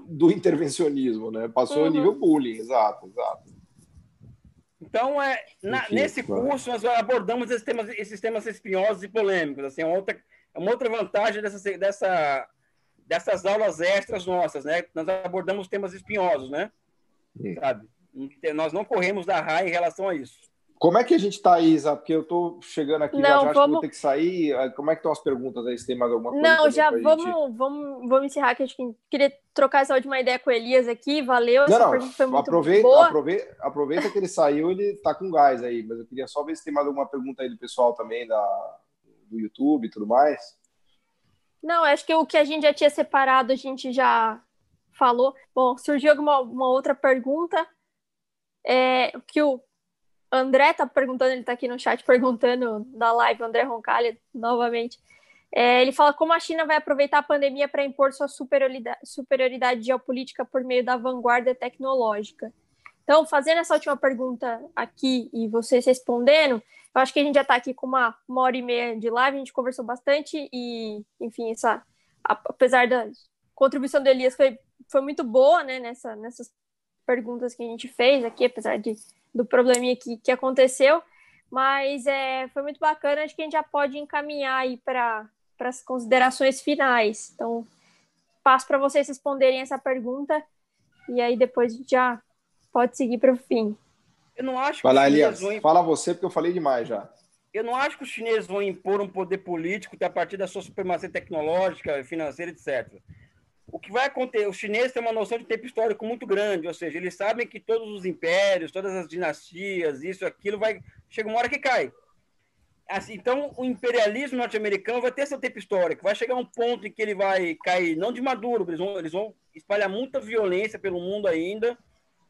do intervencionismo, né? Passou nível bullying, exato. Então, nesse curso, nós abordamos esses temas espinhosos e polêmicos. Assim, é uma outra vantagem dessas aulas extras nossas, né? Nós abordamos temas espinhosos, né? Sabe? Nós não corremos da raia em relação a isso. Como é que a gente está, Isa? Porque eu estou chegando aqui, já acho que vou ter que sair. Como é que estão as perguntas aí? Se tem mais alguma coisa? Não, já vamos encerrar, que a gente queria trocar essa última ideia com o Elias aqui. Valeu, essa pergunta foi muito boa. Aproveita que ele saiu, ele está com gás aí, mas eu queria só ver se tem mais alguma pergunta aí do pessoal também, do YouTube e tudo mais. Não, acho que o que a gente já tinha separado, a gente já falou. Bom, surgiu uma outra pergunta, que o André tá perguntando, ele tá aqui no chat perguntando da live, André Roncalha, novamente. Ele fala como a China vai aproveitar a pandemia para impor sua superioridade geopolítica por meio da vanguarda tecnológica. Então, fazendo essa última pergunta aqui e vocês respondendo, eu acho que a gente já está aqui com uma hora e meia de live, a gente conversou bastante e, enfim, apesar da contribuição do Elias, foi muito boa, né, nessas perguntas que a gente fez aqui, apesar do probleminha que aconteceu, mas foi muito bacana, acho que a gente já pode encaminhar aí para as considerações finais. Então, passo para vocês responderem essa pergunta e aí depois a gente já pode seguir para o fim. Eu não acho que Vai lá, Elias, fala você, porque eu falei demais já. Eu não acho que os chineses vão impor um poder político a partir da sua supremacia tecnológica, financeira, etc. O que vai acontecer? Os chineses têm uma noção de tempo histórico muito grande, ou seja, eles sabem que todos os impérios, todas as dinastias, isso, aquilo, chega uma hora que cai. Assim, então, o imperialismo norte-americano vai ter seu tempo histórico, vai chegar um ponto em que ele vai cair, não de maduro, eles vão espalhar muita violência pelo mundo ainda,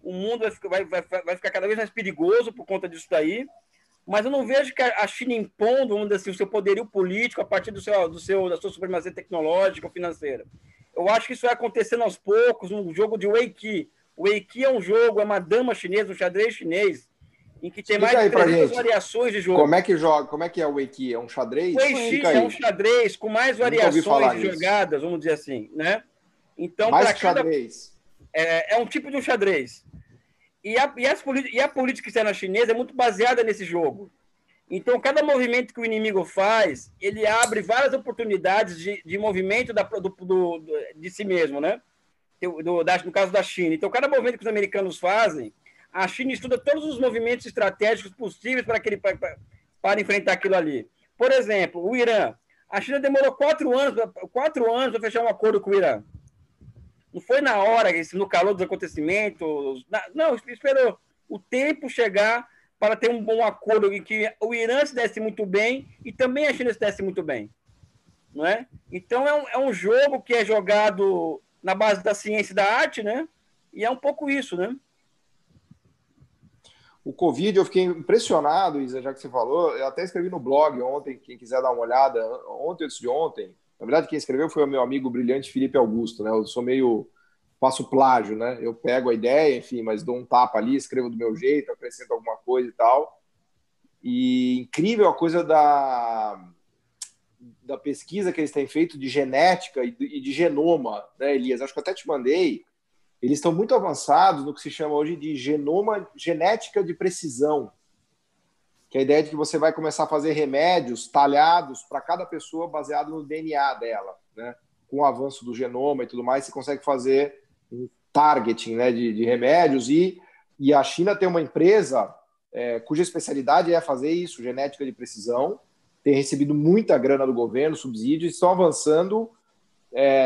o mundo vai ficar cada vez mais perigoso por conta disso daí, mas eu não vejo que a China impondo, vamos dizer assim, o seu poderio político a partir da sua supremacia tecnológica ou financeira. Eu acho que isso vai acontecendo aos poucos, no jogo de Weiqi. O Weiqi é um jogo, é uma dama chinesa, um xadrez chinês, em que tem mais de 300 variações de jogo. Como é que joga? Como é que é o Weiqi? É um xadrez? O Weiqi é um xadrez com mais variações de jogadas, vamos dizer assim, né? Então, mais que xadrez. É um tipo de um xadrez. E a política externa chinesa é muito baseada nesse jogo. Então, cada movimento que o inimigo faz, ele abre várias oportunidades de movimento de si mesmo, né? No caso da China. Então, cada movimento que os americanos fazem, a China estuda todos os movimentos estratégicos possíveis para enfrentar aquilo ali. Por exemplo, o Irã. A China demorou 4 anos para fechar um acordo com o Irã. Não foi na hora, no calor dos acontecimentos. Não, esperou o tempo chegar para ter um bom acordo em que o Irã se desse muito bem e também a China se desse muito bem. Não é? Então, é um jogo que é jogado na base da ciência e da arte, né? E é um pouco isso, né? O Covid, eu fiquei impressionado, Isa, já que você falou. Eu até escrevi no blog ontem, quem quiser dar uma olhada, ontem antes de ontem. Na verdade, quem escreveu foi o meu amigo brilhante Felipe Augusto, né? Eu sou faço plágio, né? Eu pego a ideia, enfim, mas dou um tapa ali, escrevo do meu jeito, acrescento alguma coisa e tal. E incrível a coisa da pesquisa que eles têm feito de genética e de genoma, né, Elias? Acho que eu até te mandei. Eles estão muito avançados no que se chama hoje de genética de precisão, que é a ideia de que você vai começar a fazer remédios talhados para cada pessoa baseado no DNA dela, né? Com o avanço do genoma e tudo mais, você consegue fazer um targeting, né, de remédios, e a China tem uma empresa cuja especialidade é fazer isso, genética de precisão, têm recebido muita grana do governo, subsídios, e estão avançando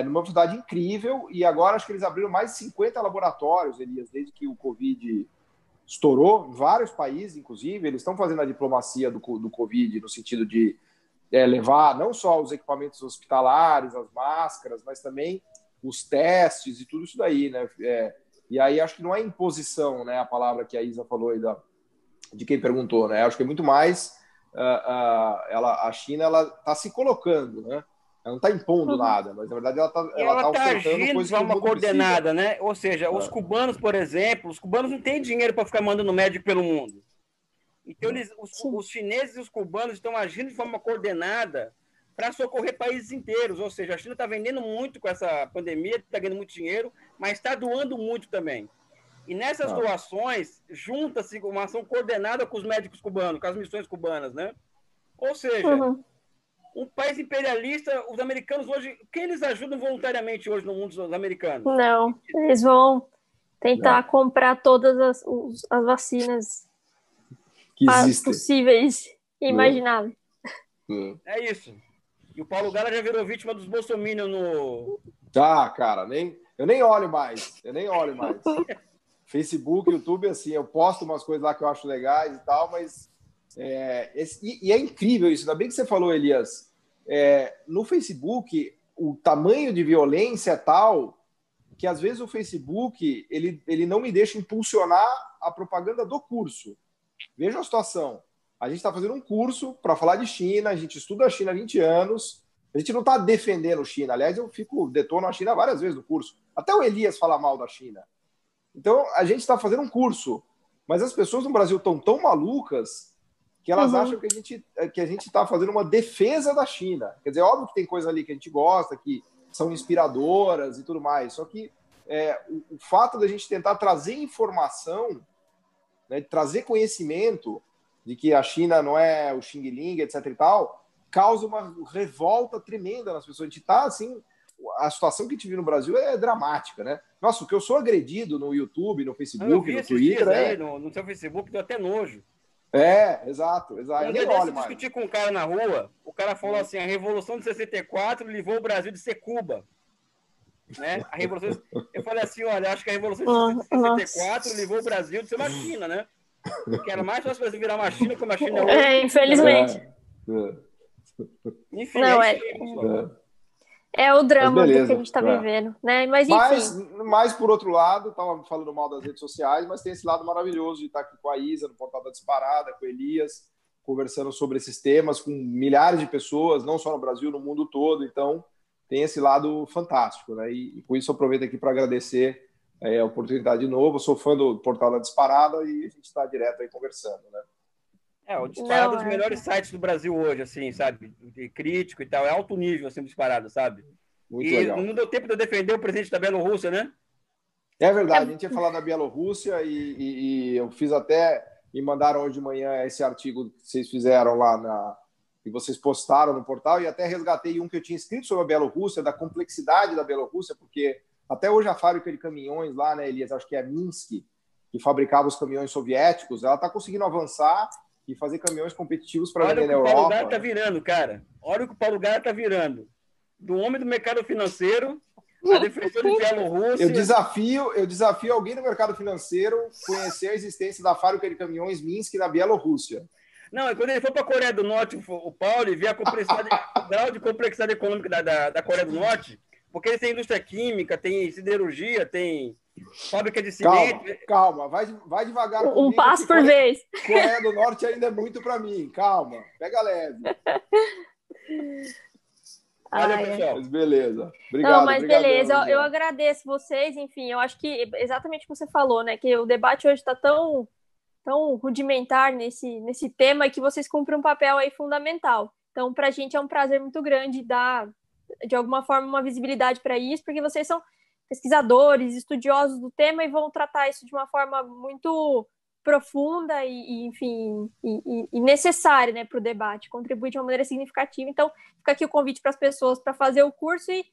numa velocidade incrível, e agora acho que eles abriram mais de 50 laboratórios, Elias, desde que o Covid estourou, em vários países, inclusive, eles estão fazendo a diplomacia do Covid, no sentido de levar não só os equipamentos hospitalares, as máscaras, mas também os testes e tudo isso daí, né? E aí acho que não é imposição, né, a palavra que a Isa falou aí de quem perguntou, né? Acho que é muito mais a China, ela está se colocando, né? Ela não está impondo nada, mas na verdade ela está agindo de forma coordenada, né? Ou seja, os cubanos, por exemplo, os cubanos não têm dinheiro para ficar mandando médico pelo mundo. Então, os chineses e os cubanos estão agindo de forma coordenada para socorrer países inteiros. Ou seja, a China está vendendo muito com essa pandemia, está ganhando muito dinheiro, mas está doando muito também. E nessas doações, junta-se uma ação coordenada com os médicos cubanos, com as missões cubanas, né? Ou seja, um país imperialista, os americanos hoje, quem eles ajudam voluntariamente hoje no mundo dos americanos? Não, eles vão tentar comprar todas as vacinas que existem, possíveis e imagináveis. É isso. E o Paulo Gala já virou vítima dos bolsominions no... Cara, eu nem olho mais. Facebook, YouTube, assim, eu posto umas coisas lá que eu acho legais e tal, mas... E é incrível isso. Ainda bem que você falou, Elias. No Facebook, o tamanho de violência é tal que, às vezes, o Facebook ele não me deixa impulsionar a propaganda do curso. Veja a situação. A gente está fazendo um curso para falar de China, a gente estuda a China há 20 anos, a gente não está defendendo a China. Aliás, eu detono a China várias vezes no curso. Até o Elias fala mal da China. Então, a gente está fazendo um curso, mas as pessoas no Brasil estão tão malucas que elas acham que a gente está fazendo uma defesa da China. Quer dizer, óbvio que tem coisa ali que a gente gosta, que são inspiradoras e tudo mais, só que o fato da gente tentar trazer informação, né, trazer conhecimento de que a China não é o Xing Ling, etc e tal, causa uma revolta tremenda nas pessoas. A gente está, assim, a situação que a gente vive no Brasil é dramática, né? Nossa, o que eu sou agredido no YouTube, no Facebook, no Twitter... Aí, no seu Facebook deu até nojo. Exato. Eu nem olho mais. Discutir com um cara na rua, o cara falou assim, a Revolução de 64 levou o Brasil de ser Cuba. Né? Eu falei assim, olha, acho que a Revolução de 64 levou o Brasil de ser uma China, né? Que era mais fácil o Brasil virar uma China como a China hoje. Infelizmente. Enfim, é o drama do que a gente está vivendo, né? Mas enfim. Mas, por outro lado, estava falando mal das redes sociais, mas tem esse lado maravilhoso de estar aqui com a Isa, no Portal da Disparada, com o Elias, conversando sobre esses temas com milhares de pessoas, não só no Brasil, no mundo todo. Então, tem esse lado fantástico, né? E com isso eu aproveito aqui para agradecer a oportunidade de novo. Eu sou fã do Portal da Disparada e a gente está direto aí conversando, né? O Disparada é um dos melhores sites do Brasil hoje, assim, sabe? De crítico e tal. É alto nível, assim, o Disparada, sabe? Muito legal. Não deu tempo de eu defender o presidente da Bielorrússia, né? É verdade. A gente ia falar da Bielorrússia e eu fiz até... Me mandaram hoje de manhã esse artigo que vocês fizeram lá que vocês postaram no portal, e até resgatei um que eu tinha escrito sobre a Bielorrússia, da complexidade da Bielorrússia, porque até hoje a fábrica de caminhões lá, né, Elias, acho que é Minsk, que fabricava os caminhões soviéticos, ela está conseguindo avançar e fazer caminhões competitivos para vender na Europa. Olha o que o Paulo Gala está virando, cara. Olha o que o Paulo Gala está virando. Do homem do mercado financeiro, a defensor de Bielorrússia. Eu desafio alguém do mercado financeiro conhecer a existência da fábrica de caminhões Minsk na Bielorrússia. Não, e quando ele for para a Coreia do Norte, o Paulo, e ver o grau de complexidade econômica da Coreia do Norte, porque eles têm indústria química, tem siderurgia, tem fábrica de cimento. Calma, vai devagar comigo. Um passo por vez. Coreia do Norte ainda é muito para mim. Calma, pega leve. Valeu, pessoal. Mas beleza. Obrigado. Beleza. Eu agradeço vocês. Enfim, eu acho que exatamente o que você falou, né? Que o debate hoje está tão rudimentar nesse tema e que vocês cumprem um papel aí fundamental. Então, para a gente é um prazer muito grande dar, de alguma forma, uma visibilidade para isso, porque vocês são pesquisadores, estudiosos do tema e vão tratar isso de uma forma muito profunda e necessária, né, para o debate, contribuir de uma maneira significativa. Então, fica aqui o convite para as pessoas para fazer o curso e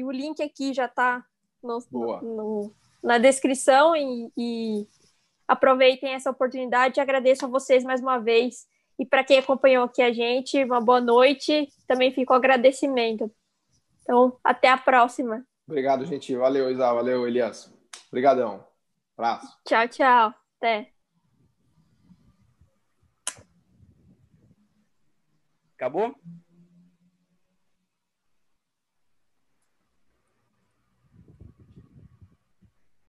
o link aqui já está na descrição e aproveitem essa oportunidade. Agradeço a vocês mais uma vez E para quem acompanhou aqui a gente, uma boa noite. Também fica o agradecimento. Então, até a próxima. Obrigado, gente. Valeu, Isa. Valeu, Elias. Obrigadão. Abraço. Tchau, tchau. Até. Acabou?